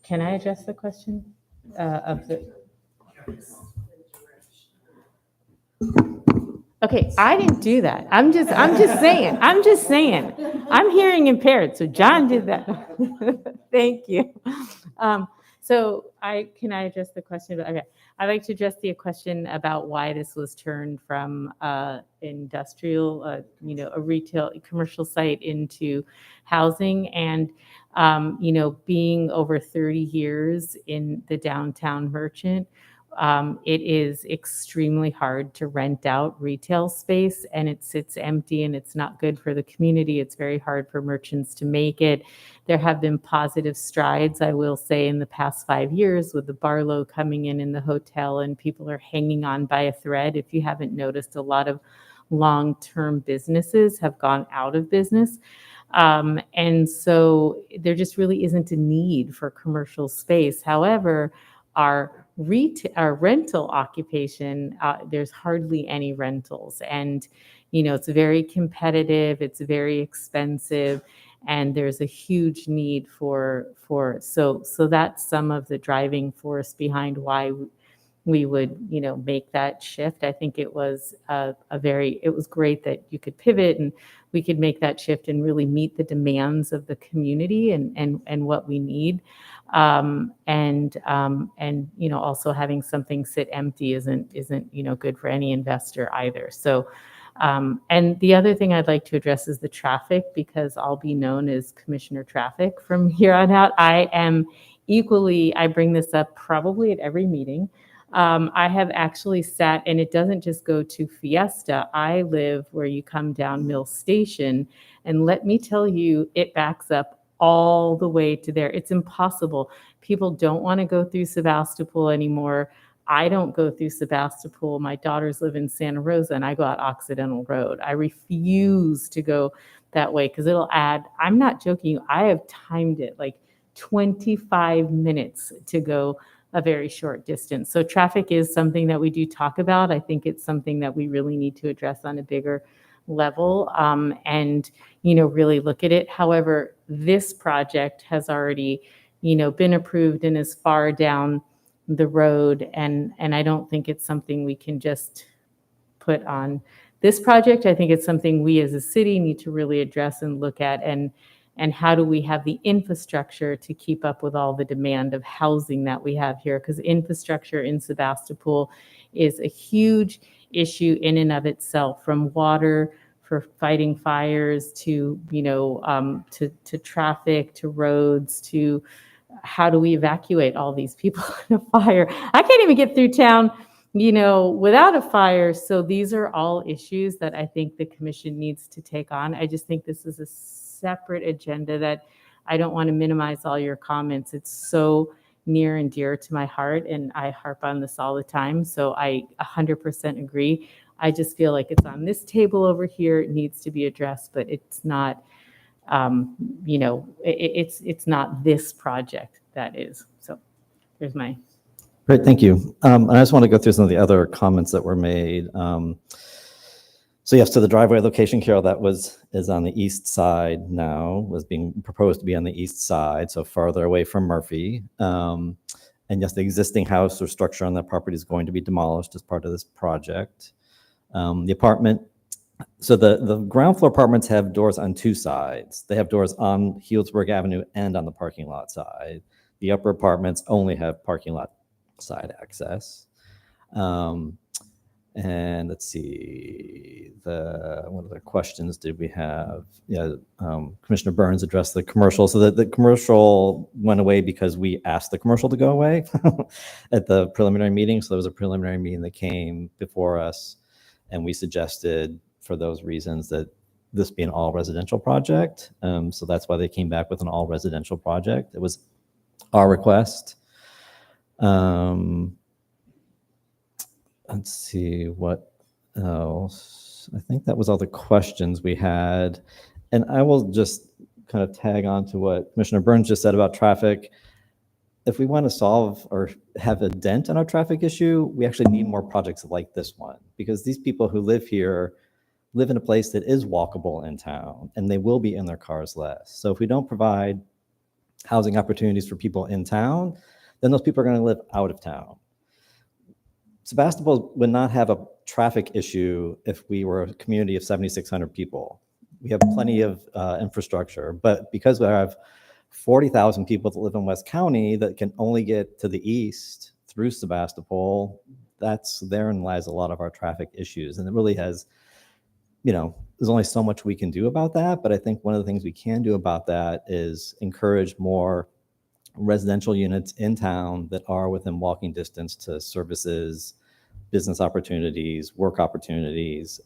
can I address the question of the? Okay, I didn't do that. I'm just saying. I'm hearing impaired, so John did that. Thank you. So can I address the question? Okay, I'd like to address the question about why this was turned from industrial, a retail, commercial site into housing, and being over 30 years in the downtown merchant, It is extremely hard to rent out retail space, and it sits empty, and it's not good for the community. It's very hard for merchants to make it. There have been positive strides, I will say, in the past 5 years with the Barlow coming in the hotel, and people are hanging on by a thread. If you haven't noticed, a lot of long-term businesses have gone out of business. And so there just really isn't a need for commercial space. However, our rental occupation, there's hardly any rentals. And, it's very competitive, it's very expensive, and there's a huge need so that's some of the driving force behind why we would, make that shift. I think it was it was great that you could pivot and we could make that shift and really meet the demands of the community and what we need. Also having something sit empty isn't, good for any investor either. So, and the other thing I'd like to address is the traffic, because I'll be known as Commissioner Traffic from here on out. I bring this up probably at every meeting. I have actually sat, and it doesn't just go to Fiesta. I live where you come down Mill Station, and let me tell you, it backs up all the way to there. It's impossible. People don't want to go through Sebastopol anymore. I don't go through Sebastopol. My daughters live in Santa Rosa, and I go out Occidental Road. I refuse to go that way because it'll add, I'm not joking, I have timed it like 25 minutes to go a very short distance. So traffic is something that we do talk about. I think it's something that we really need to address on a bigger level, and really look at it. However, this project has already been approved and is far down the road, and I don't think it's something we can just put on this project. I think it's something we as a city need to really address and look at, and how do we have the infrastructure to keep up with all the demand of housing that we have here? Because infrastructure in Sebastopol is a huge issue in and of itself, from water for fighting fires to, to traffic, to roads, to how do we evacuate all these people in a fire? I can't even get through town, without a fire. So these are all issues that I think the commission needs to take on. I just think this is a separate agenda that I don't want to minimize all your comments. It's so near and dear to my heart, and I harp on this all the time. So I 100% agree. I just feel like it's on this table over here. It needs to be addressed, but it's not, it's not this project that is. So there's my.
Great, thank you. And I just want to go through some of the other comments that were made. So yes, to the driveway location, Carol, that is on the east side now, was being proposed to be on the east side, so farther away from Murphy. And yes, the existing house or structure on that property is going to be demolished as part of this project. The apartment, so the ground floor apartments have doors on two sides. They have doors on Healdsburg Avenue and on the parking lot side. The upper apartments only have parking lot side access. And let's see, what other questions did we have? Yeah, Commissioner Burns addressed the commercial. So the commercial went away because we asked the commercial to go away at the preliminary meeting. So there was a preliminary meeting that came before us, and we suggested for those reasons that this be an all residential project. So that's why they came back with an all residential project. It was our request. Let's see what else. I think that was all the questions we had. And I will just kind of tag on to what Commissioner Burns just said about traffic. If we want to solve or have a dent in our traffic issue, we actually need more projects like this one, because these people who live here live in a place that is walkable in town, and they will be in their cars less. So if we don't provide housing opportunities for people in town, then those people are going to live out of town. Sebastopol would not have a traffic issue if we were a community of 7,600 people. We have plenty of infrastructure, but because we have 40,000 people that live in West County that can only get to the east through Sebastopol, therein lies a lot of our traffic issues. And it really has, there's only so much we can do about that. But I think one of the things we can do about that is encourage more residential units in town that are within walking distance to services, business opportunities, work opportunities.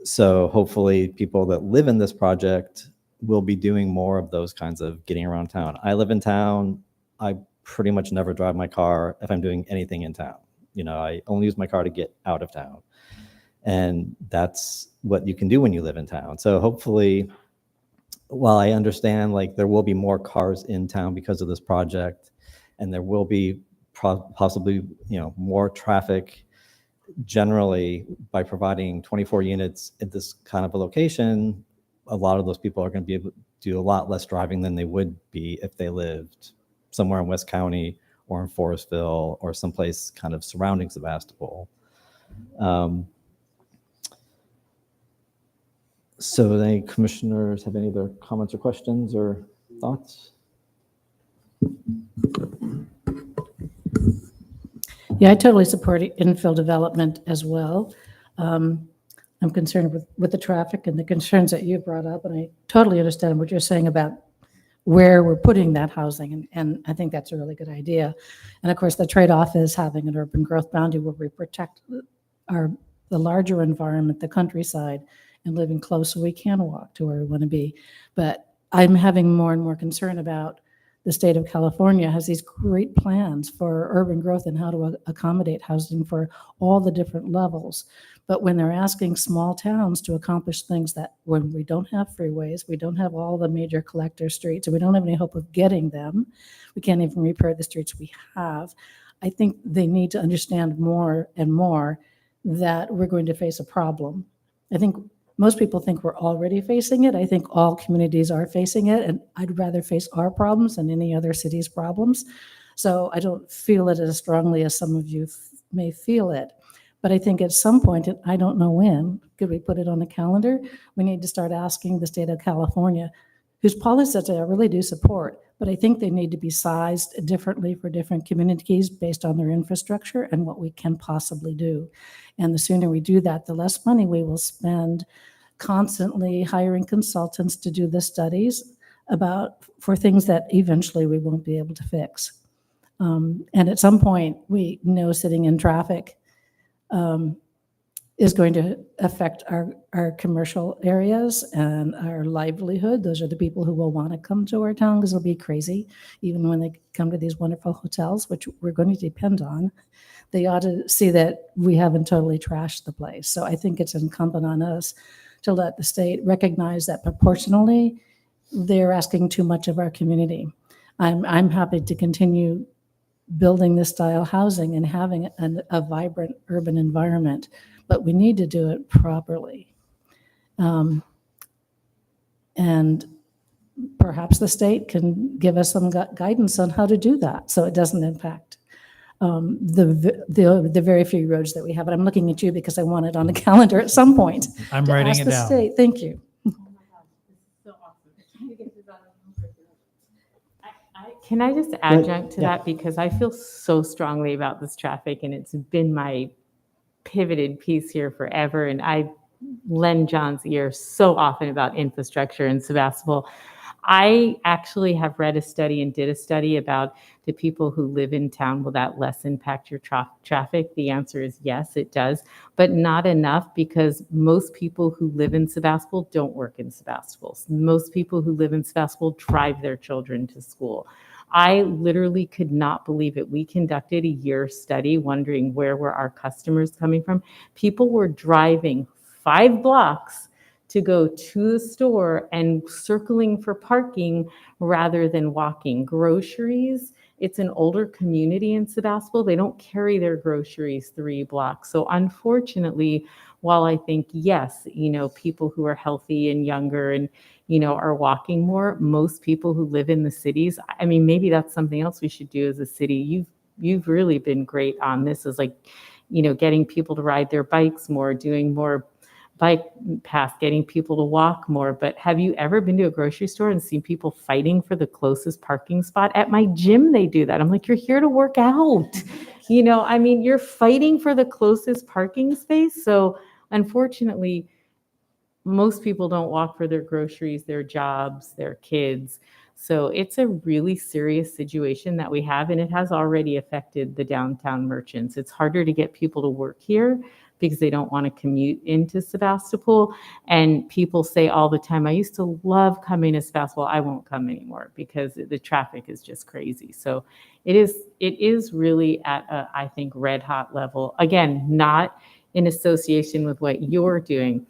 So hopefully people that live in this project will be doing more of those kinds of getting around town. I live in town. I pretty much never drive my car if I'm doing anything in town. You know, I only use my car to get out of town. And that's what you can do when you live in town. So hopefully, while I understand like there will be more cars in town because of this project, and there will be possibly, you know, more traffic generally by providing 24 units at this kind of a location, a lot of those people are going to be able to do a lot less driving than they would be if they lived somewhere in West County or in Forestville or someplace kind of surrounding Sebastopol. So any commissioners have any other comments or questions or thoughts?
Yeah, I totally support infill development as well. I'm concerned with the traffic and the concerns that you brought up, and I totally understand what you're saying about where we're putting that housing, and I think that's a really good idea. And of course, the trade-off is having an urban growth boundary where we protect the larger environment, the countryside, and living close so we can walk to where we want to be. But I'm having more and more concern about the state of California has these great plans for urban growth and how to accommodate housing for all the different levels. But when they're asking small towns to accomplish things that when we don't have freeways, we don't have all the major collector streets, and we don't have any hope of getting them, we can't even repair the streets we have. I think they need to understand more and more that we're going to face a problem. I think most people think we're already facing it. I think all communities are facing it, and I'd rather face our problems than any other city's problems. So I don't feel it as strongly as some of you may feel it. But I think at some point, and I don't know when, could we put it on the calendar? We need to start asking the state of California, whose policies I really do support, but I think they need to be sized differently for different communities based on their infrastructure and what we can possibly do. And the sooner we do that, the less money we will spend constantly hiring consultants to do the studies for things that eventually we won't be able to fix. And at some point, we know sitting in traffic is going to affect our commercial areas and our livelihood. Those are the people who will want to come to our town because it'll be crazy, even when they come to these wonderful hotels, which we're going to depend on. They ought to see that we haven't totally trashed the place. So I think it's incumbent on us to let the state recognize that proportionally they're asking too much of our community. I'm happy to continue building this style housing and having a vibrant urban environment, but we need to do it properly. And perhaps the state can give us some guidance on how to do that so it doesn't impact the very few roads that we have. And I'm looking at you because I want it on the calendar at some point.
I'm
to
writing
ask
it
the
down.
state. Thank you.
Can I just adjunct to that? Because I feel so strongly about this traffic, and it's been my pivoted piece here forever. And I lend John's ear so often about infrastructure in Sebastopol. I actually have read a study and did a study about the people who live in town. Will that less impact your traffic? The answer is yes, it does, but not enough, because most people who live in Sebastopol don't work in Sebastopol. Most people who live in Sebastopol drive their children to school. I literally could not believe it. We conducted a year study wondering where were our customers coming from. People were driving 5 blocks to go to the store and circling for parking rather than walking. Groceries, it's an older community in Sebastopol. They don't carry their groceries 3 blocks. So unfortunately, while I think, yes, people who are healthy and younger and, are walking more, most people who live in the cities, I mean, maybe that's something else we should do as a city. You've really been great on this, is like, getting people to ride their bikes more, doing more bike path, getting people to walk more. But have you ever been to a grocery store and seen people fighting for the closest parking spot? At my gym, they do that. I'm like, you're here to work out. You're fighting for the closest parking space. So unfortunately, most people don't walk for their groceries, their jobs, their kids. So it's a really serious situation that we have, and it has already affected the downtown merchants. It's harder to get people to work here because they don't want to commute into Sebastopol. And people say all the time, I used to love coming to Sebastopol. I won't come anymore because the traffic is just crazy. So it is really at a, I think, red hot level. Again, not in association with what you're doing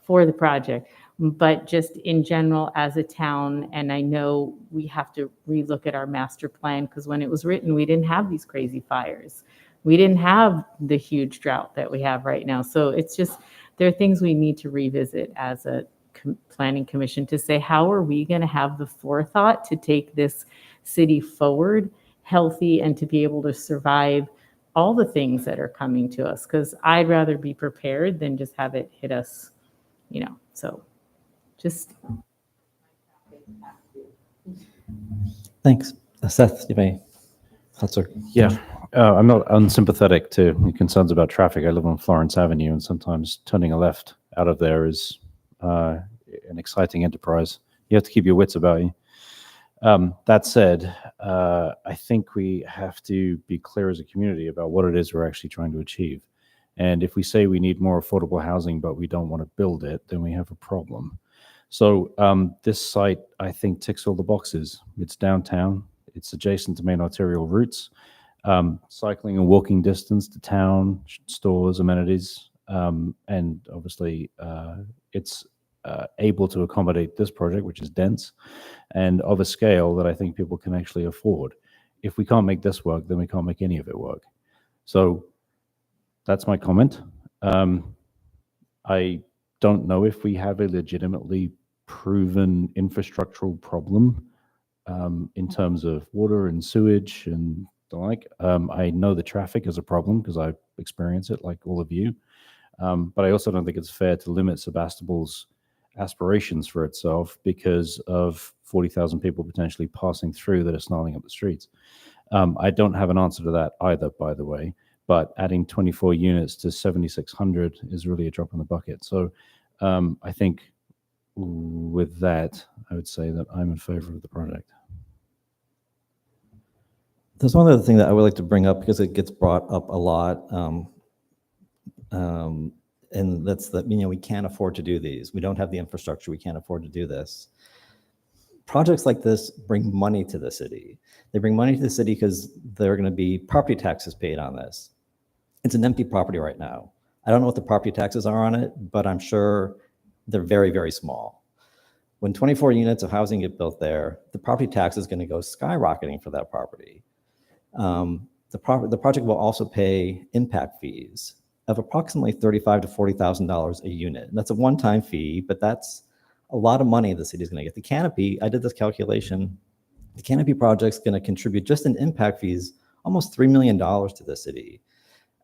for the project, but just in general as a town. And I know we have to relook at our master plan because when it was written, we didn't have these crazy fires. We didn't have the huge drought that we have right now. So it's just, there are things we need to revisit as a planning commission to say, how are we going to have the forethought to take this city forward healthy and to be able to survive all the things that are coming to us? Because I'd rather be prepared than just have it hit us, so just.
Thanks. Seth, you may. Counselor.
Yeah, I'm not unsympathetic to your concerns about traffic. I live on Florence Avenue, and sometimes turning a left out of there is an exciting enterprise. You have to keep your wits about you. That said, I think we have to be clear as a community about what it is we're actually trying to achieve. And if we say we need more affordable housing, but we don't want to build it, then we have a problem. So this site, I think, ticks all the boxes. It's downtown. It's adjacent to main arterial routes, cycling and walking distance to town, stores, amenities, and obviously it's able to accommodate this project, which is dense and of a scale that I think people can actually afford. If we can't make this work, then we can't make any of it work. So that's my comment. I don't know if we have a legitimately proven infrastructural problem in terms of water and sewage and the like. I know the traffic is a problem because I experience it like all of you. But I also don't think it's fair to limit Sebastopol's aspirations for itself because of 40,000 people potentially passing through that are snarling up the streets. I don't have an answer to that either, by the way, but adding 24 units to 7,600 is really a drop in the bucket. So I think with that, I would say that I'm in favor of the project.
There's one other thing that I would like to bring up because it gets brought up a lot. And that's that, we can't afford to do these. We don't have the infrastructure. We can't afford to do this. Projects like this bring money to the city. They bring money to the city because there are going to be property taxes paid on this. It's an empty property right now. I don't know what the property taxes are on it, but I'm sure they're very, very small. When 24 units of housing get built there, the property tax is going to go skyrocketing for that property. The project will also pay impact fees of approximately $35,000 to $40,000 a unit. And that's a one-time fee, but that's a lot of money the city is going to get. The canopy, I did this calculation, the canopy project's going to contribute just in impact fees almost $3 million to the city.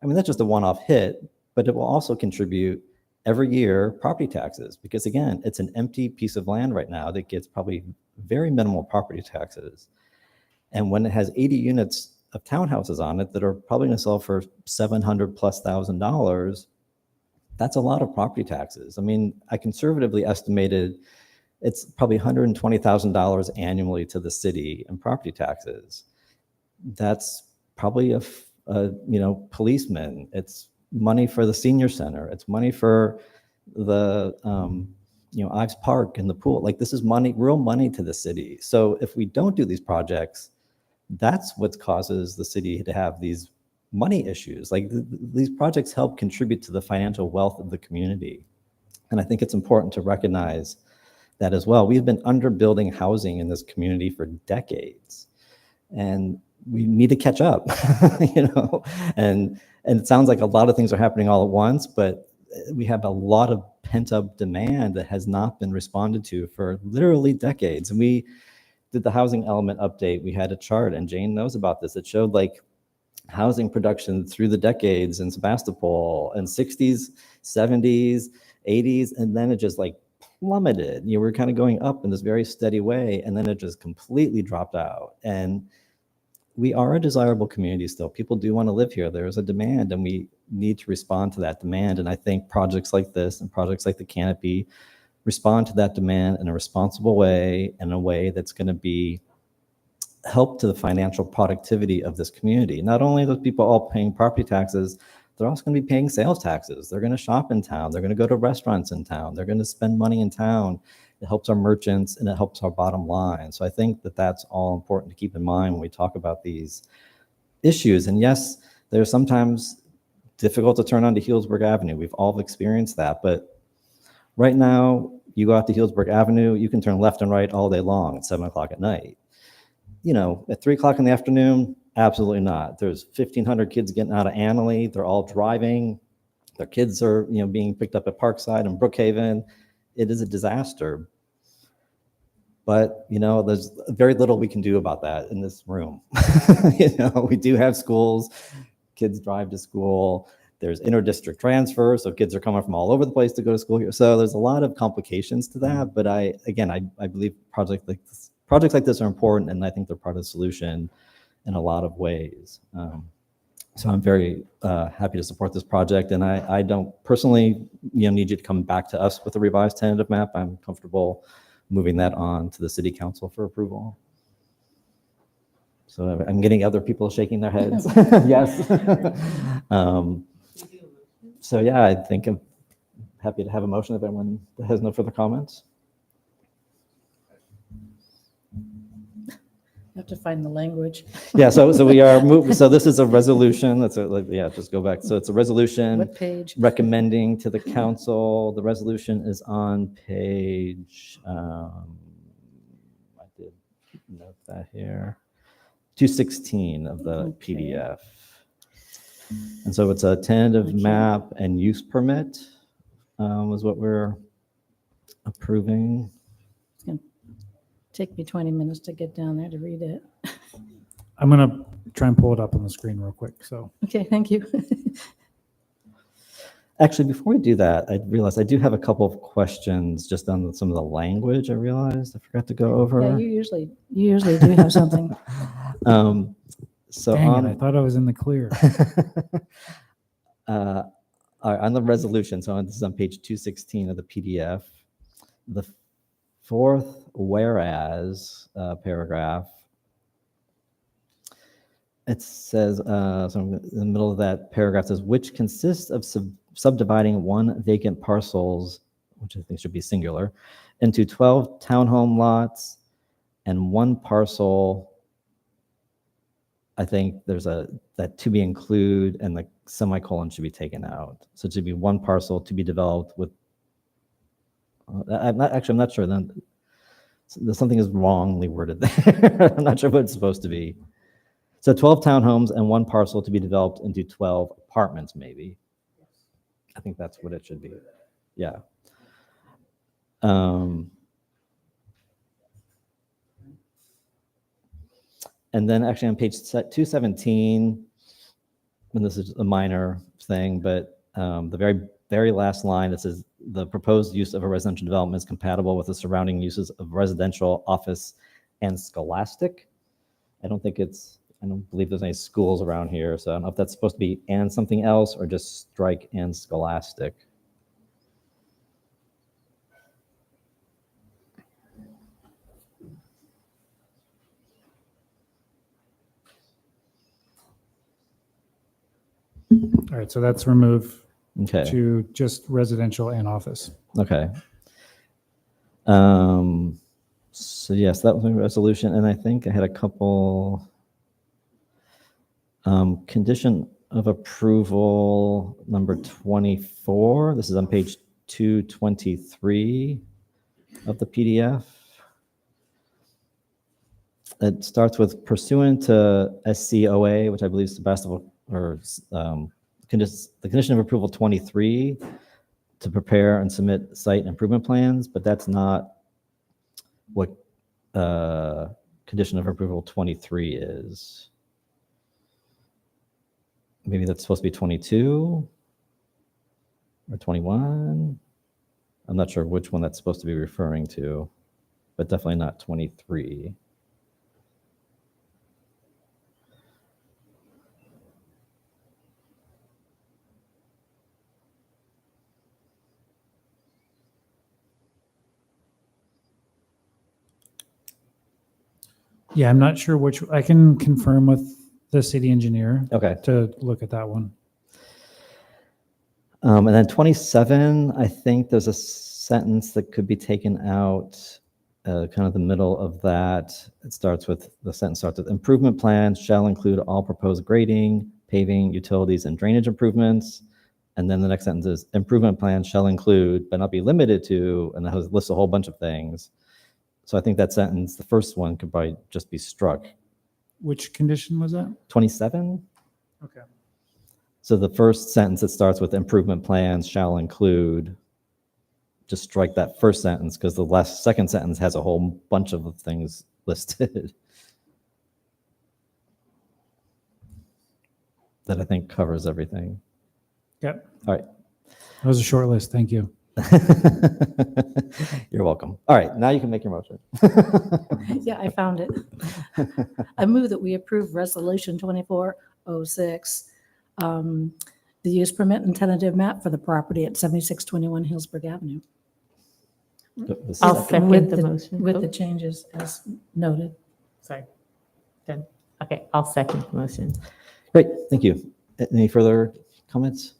I mean, that's just a one-off hit, but it will also contribute every year property taxes because, again, it's an empty piece of land right now that gets probably very minimal property taxes. And when it has 80 units of townhouses on it that are probably going to sell for $700,000+, that's a lot of property taxes. I mean, I conservatively estimated it's probably $120,000 annually to the city in property taxes. That's probably a policeman. It's money for the senior center. It's money for the Ives Park and the pool. Like, this is money, real money to the city. So if we don't do these projects, that's what causes the city to have these money issues. Like, these projects help contribute to the financial wealth of the community. And I think it's important to recognize that as well. We've been underbuilding housing in this community for decades, and we need to catch up, and it sounds like a lot of things are happening all at once, but we have a lot of pent-up demand that has not been responded to for literally decades. And we did the housing element update. We had a chart, and Jane knows about this. It showed like housing production through the decades in Sebastopol in 60s, 70s, 80s, and then it just like plummeted. We're kind of going up in this very steady way, and then it just completely dropped out. And we are a desirable community still. People do want to live here. There is a demand, and we need to respond to that demand. And I think projects like this and projects like the Canopy respond to that demand in a responsible way, in a way that's going to be help to the financial productivity of this community. Not only are those people all paying property taxes, they're also going to be paying sales taxes. They're going to shop in town. They're going to go to restaurants in town. They're going to spend money in town. It helps our merchants and it helps our bottom line. So I think that that's all important to keep in mind when we talk about these issues. And yes, they're sometimes difficult to turn onto Healdsburg Avenue. We've all experienced that. But right now, you go out to Healdsburg Avenue, you can turn left and right all day long at 7 o'clock at night. You know, at 3 o'clock in the afternoon, absolutely not. There's 1,500 kids getting out of Annalee. They're all driving. Their kids are, you know, being picked up at Parkside and Brookhaven. It is a disaster. But, you know, there's very little we can do about that in this room. You know, we do have schools. Kids drive to school. There's inter-district transfers, so kids are coming from all over the place to go to school here. So there's a lot of complications to that. But I believe projects like this are important, and I think they're part of the solution in a lot of ways. So I'm very happy to support this project, and I don't personally, you know, need you to come back to us with a revised tentative map. I'm comfortable moving that on to the city council for approval. So I'm getting other people shaking their heads. Yes. So yeah, I think I'm happy to have a motion if anyone has no further comments.
I have to find the language.
Yeah, so we are moving. So this is a resolution. Just go back. So it's a resolution.
What page?
Recommending to the council. The resolution is on page. I did note that here. 216 of the PDF. And so it's a tentative map and use permit was what we're approving.
It's going to take me 20 minutes to get down there to read it.
I'm going to try and pull it up on the screen real quick. So,
Okay, thank you.
Actually, before we do that, I realized I do have a couple of questions just on some of the language I realized I forgot to go over.
Yeah, you usually do have something.
So
dang it, I thought I was in the clear.
On the resolution, so this is on page 216 of the PDF, the fourth whereas paragraph, it says, so in the middle of that paragraph says, which consists of subdividing one vacant parcels, which I think should be singular, into 12 townhome lots and one parcel. I think there's that to be include and the semicolon should be taken out. So it should be one parcel to be developed with, I'm not sure then. Something is wrongly worded there. I'm not sure what it's supposed to be. So 12 townhomes and one parcel to be developed into 12 apartments, maybe. I think that's what it should be. Yeah. And then actually on page 217, and this is a minor thing, but the very last line, it says the proposed use of a residential development is compatible with the surrounding uses of residential, office, and scholastic. I don't believe there's any schools around here, so I don't know if that's supposed to be and something else or just strike and scholastic.
All right, so that's remove
Okay.
to just residential and office.
Okay. So yes, that was my resolution, and I think I had a couple condition of approval number 24. This is on page 223 of the PDF. It starts with pursuant to SCOA, which I believe is Sebastopol, or the condition of approval 23 to prepare and submit site improvement plans, but that's not what condition of approval 23 is. Maybe that's supposed to be 22 or 21. I'm not sure which one that's supposed to be referring to, but definitely not 23.
Yeah, I'm not sure which, I can confirm with the city engineer
Okay.
to look at that one.
And then 27, I think there's a sentence that could be taken out, kind of the middle of that. The sentence starts with improvement plans shall include all proposed grading, paving, utilities, and drainage improvements. And then the next sentence is improvement plans shall include, but not be limited to, and that lists a whole bunch of things. So I think that sentence, the first one, could probably just be struck.
Which condition was that?
27?
Okay.
So the first sentence that starts with improvement plans shall include, just strike that first sentence because the second sentence has a whole bunch of things listed that I think covers everything.
Yep.
All right.
That was a short list. Thank you.
You're welcome. All right, now you can make your motion.
Yeah, I found it. I move that we approve Resolution 2406, the use permit and tentative map for the property at 7621 Healdsburg Avenue.
I'll second
With
the motion.
With the
Oh,
changes as noted.
sorry. Done. Okay, I'll second the motion.
Great, thank you. Any further comments?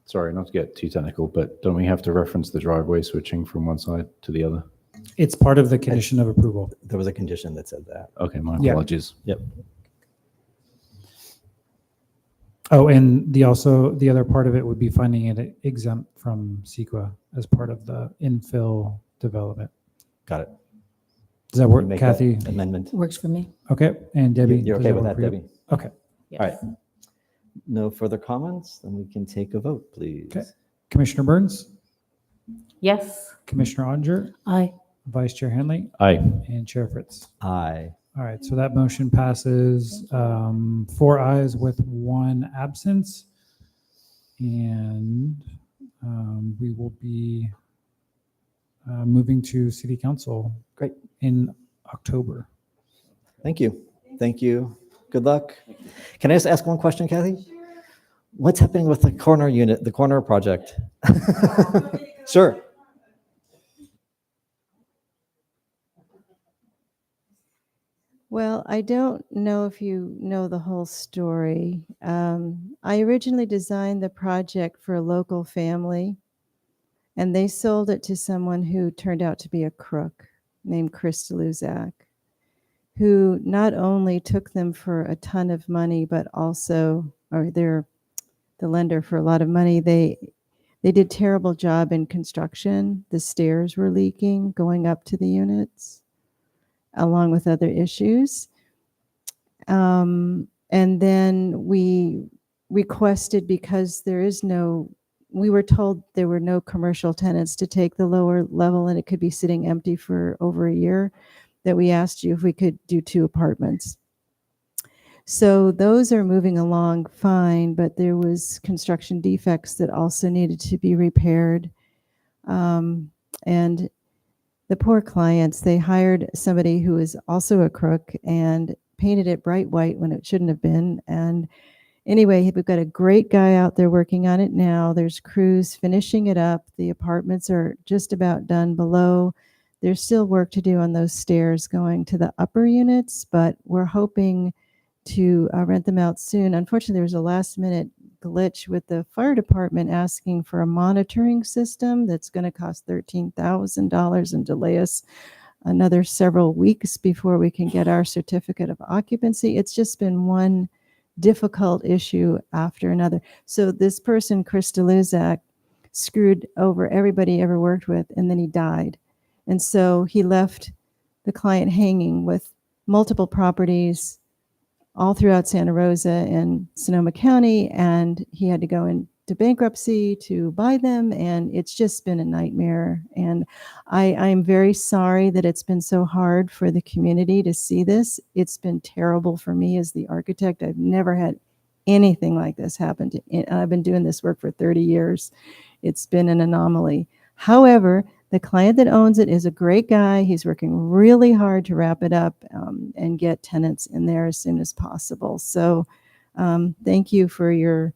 Sorry, not to get too technical, but don't we have to reference the driveway switching from one side to the other?
It's part of the condition of approval.
There was a condition that said that.
Okay, my
Yeah.
apologies.
Yep.
Oh, and the other part of it would be finding it exempt from CEQA as part of the infill development.
Got it.
Does that
You
work,
make that
Kathy?
amendment.
Works for me.
Okay, and Debbie?
You're
does
okay with
work
that,
for you?
Debbie?
Okay.
Yes.
All right. No further comments? Then we can take a vote, please.
Okay. Commissioner Burns,
Yes.
Commissioner Ottinger,
Aye.
Vice Chair Henley,
Aye.
and Chair Fritz.
Aye.
All right, so that motion passes 4 ayes with 1 absence. And we will be moving to City Council.
Great.
In October.
Thank you. Thank you. Good luck. Can I just ask one question, Kathy? What's happening with the corner unit, the corner project? Sure.
Well, I don't know if you know the whole story. I originally designed the project for a local family, and they sold it to someone who turned out to be a crook named Chris Luzak, who not only took them for a ton of money, but also, or they're the lender for a lot of money. They did terrible job in construction. The stairs were leaking going up to the units, along with other issues. And then we requested, because we were told there were no commercial tenants to take the lower level and it could be sitting empty for over a year, that we asked you if we could do 2 apartments. So those are moving along fine, but there was construction defects that also needed to be repaired. And the poor clients, they hired somebody who is also a crook and painted it bright white when it shouldn't have been. And anyway, we've got a great guy out there working on it now. There's crews finishing it up. The apartments are just about done below. There's still work to do on those stairs going to the upper units, but we're hoping to rent them out soon. Unfortunately, there was a last minute glitch with the fire department asking for a monitoring system that's going to cost $13,000 and delay us another several weeks before we can get our certificate of occupancy. It's just been one difficult issue after another. So this person, Chris DeLuzak, screwed over everybody he ever worked with, and then he died. And so he left the client hanging with multiple properties all throughout Santa Rosa and Sonoma County, and he had to go into bankruptcy to buy them, and it's just been a nightmare. And I'm very sorry that it's been so hard for the community to see this. It's been terrible for me as the architect. I've never had anything like this happen. I've been doing this work for 30 years. It's been an anomaly. However, the client that owns it is a great guy. He's working really hard to wrap it up and get tenants in there as soon as possible. So thank you for your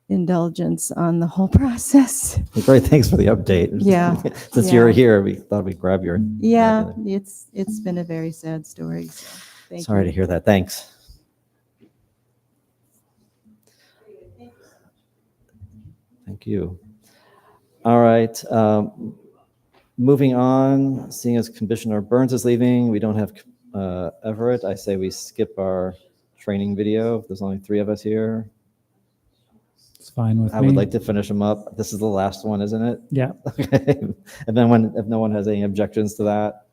indulgence on the whole process.
Great, thanks for the update.
Yeah,
Since you were
yeah.
here, we thought we'd grab your.
Yeah, it's been a very sad story. So thank
Sorry
you.
to hear that. Thanks. Thank you. All right. Moving on, seeing as Commissioner Burns is leaving, we don't have Everett. I say we skip our training video. There's only 3 of us here.
It's fine with
I
me.
would like to finish them up. This is the last one, isn't it?
Yeah.
Okay. And then if no one has any objections to that.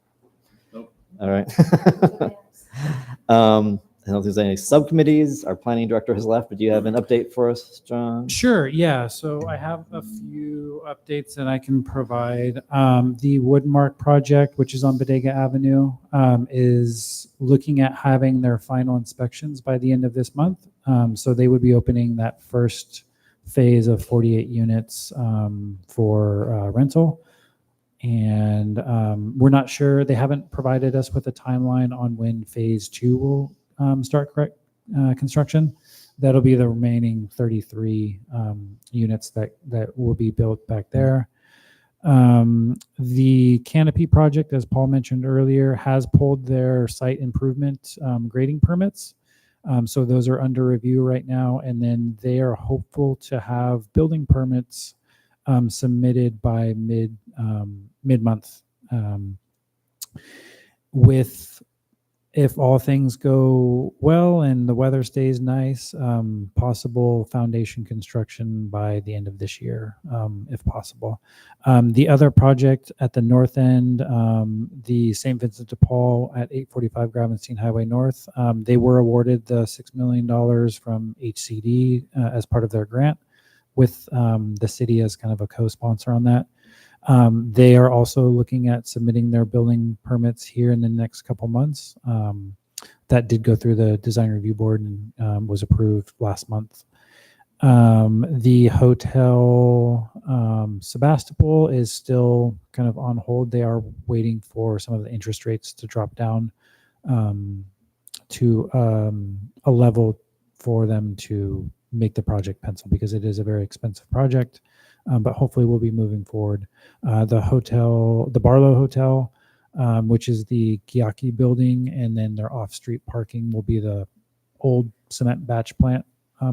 Nope.
All right. I don't think there's any subcommittees. Our planning director has left, but do you have an update for us, John?
Sure, yeah. So I have a few updates that I can provide. The Woodmark project, which is on Bodega Avenue, is looking at having their final inspections by the end of this month. So they would be opening that first phase of 48 units for rental. And we're not sure, they haven't provided us with a timeline on when phase 2 will start construction. That'll be the remaining 33 units that will be built back there. The Canopy project, as Paul mentioned earlier, has pulled their site improvement grading permits. So those are under review right now, and then they are hopeful to have building permits submitted by mid-month. If all things go well and the weather stays nice, possible foundation construction by the end of this year, if possible. The other project at the north end, the St. Vincent de Paul at 845 Gravenstein Highway North, they were awarded the $6 million from HCD as part of their grant, with the city as kind of a co-sponsor on that. They are also looking at submitting their building permits here in the next couple months. That did go through the design review board and was approved last month. The hotel Sebastopol is still kind of on hold. They are waiting for some of the interest rates to drop down to a level for them to make the project pencil, because it is a very expensive project. But hopefully we'll be moving forward. The Barlow Hotel, which is the Gyaki building, and then their off-street parking will be the old cement batch plant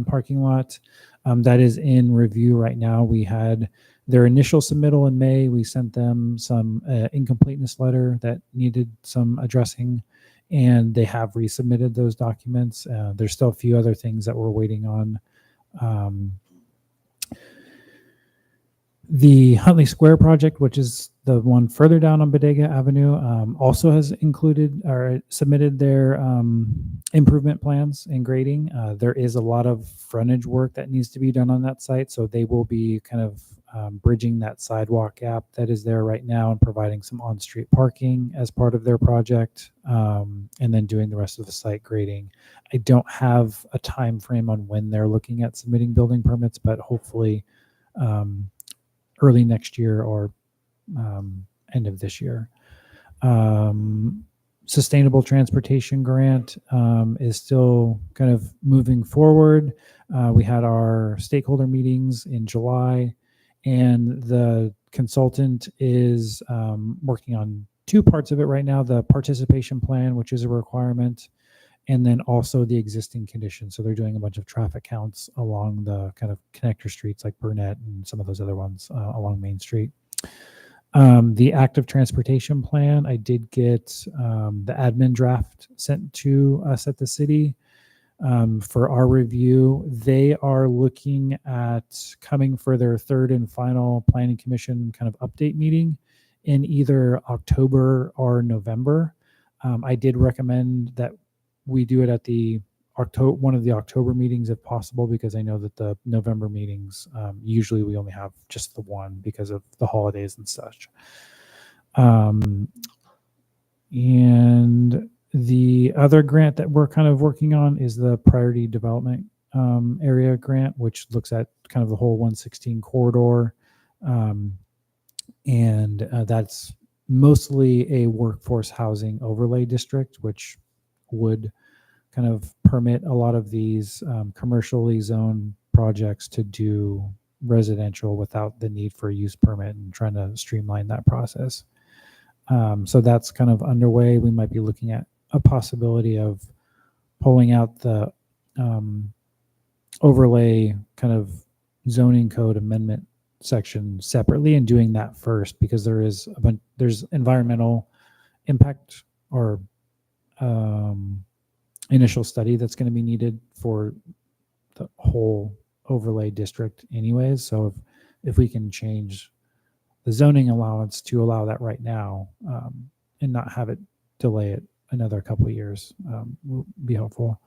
parking lot. That is in review right now. We had their initial submittal in May. We sent them some incompleteness letter that needed some addressing, and they have resubmitted those documents. There's still a few other things that we're waiting on. The Huntley Square project, which is the one further down on Bodega Avenue, also has included or submitted their improvement plans and grading. There is a lot of frontage work that needs to be done on that site, so they will be kind of bridging that sidewalk gap that is there right now and providing some on-street parking as part of their project, and then doing the rest of the site grading. I don't have a time frame on when they're looking at submitting building permits, but hopefully early next year or end of this year. Sustainable Transportation Grant is still kind of moving forward. We had our stakeholder meetings in July, and the consultant is working on 2 parts of it right now: the participation plan, which is a requirement, and then also the existing conditions. So they're doing a bunch of traffic counts along the kind of connector streets like Burnett and some of those other ones along Main Street. The active transportation plan, I did get the admin draft sent to us at the city for our review. They are looking at coming for their 3rd and final planning commission kind of update meeting in either October or November. I did recommend that we do it at one of the October meetings if possible, because I know that the November meetings, usually we only have just the one because of the holidays and such. And the other grant that we're kind of working on is the priority development area grant, which looks at kind of the whole 116 corridor. And that's mostly a workforce housing overlay district, which would kind of permit a lot of these commercially zoned projects to do residential without the need for a use permit and trying to streamline that process. So that's kind of underway. We might be looking at a possibility of pulling out the overlay kind of zoning code amendment section separately and doing that first, because there's environmental impact or initial study that's going to be needed for the whole overlay district anyways. So if we can change the zoning allowance to allow that right now and not have it delay it another couple of years, will be helpful.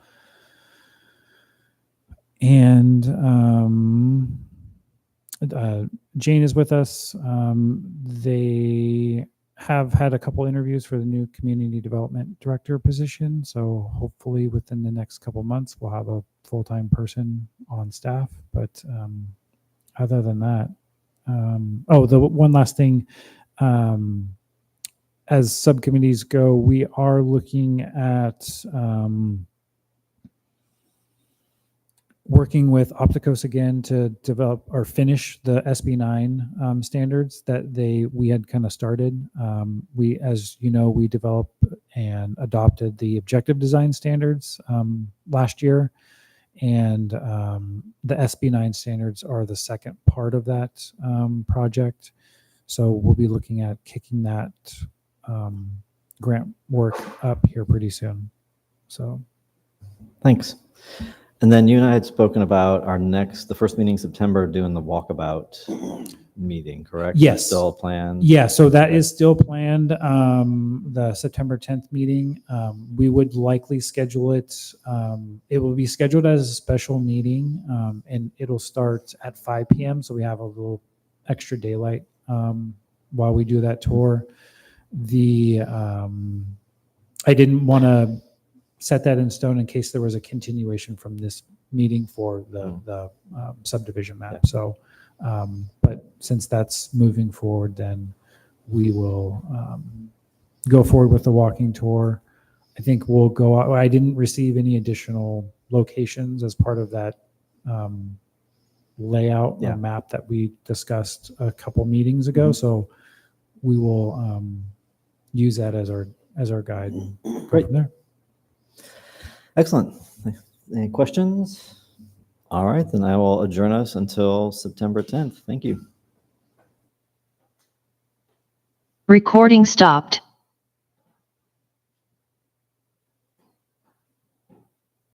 And Jane is with us. They have had a couple interviews for the new community development director position. So hopefully within the next couple months, we'll have a full-time person on staff. But other than that, the one last thing, as subcommittees go, we are looking at working with Opticos again to develop or finish the SB9 standards that we had kind of started. We, as you know, we developed and adopted the objective design standards last year, and the SB9 standards are the second part of that project. So we'll be looking at kicking that grant work up here pretty soon. So
Thanks. And then you and I had spoken about the first meeting in September, doing the walkabout meeting, correct?
Yes.
Still planned?
Yeah, so that is still planned, the September 10th meeting. We would likely schedule it. It will be scheduled as a special meeting, and it'll start at 5 p.m. So we have a little extra daylight while we do that tour. I didn't want to set that in stone in case there was a continuation from this meeting for the subdivision map. Yeah. So, but since that's moving forward, then we will go forward with the walking tour. I think we'll go out. I didn't receive any additional locations as part of that layout or map that we discussed a couple meetings ago. Mm-hmm. So we will use that as our guide. And
Great.
From there.
Excellent. Any questions? All right, then I will adjourn us until September 10th. Thank you.
Recording stopped.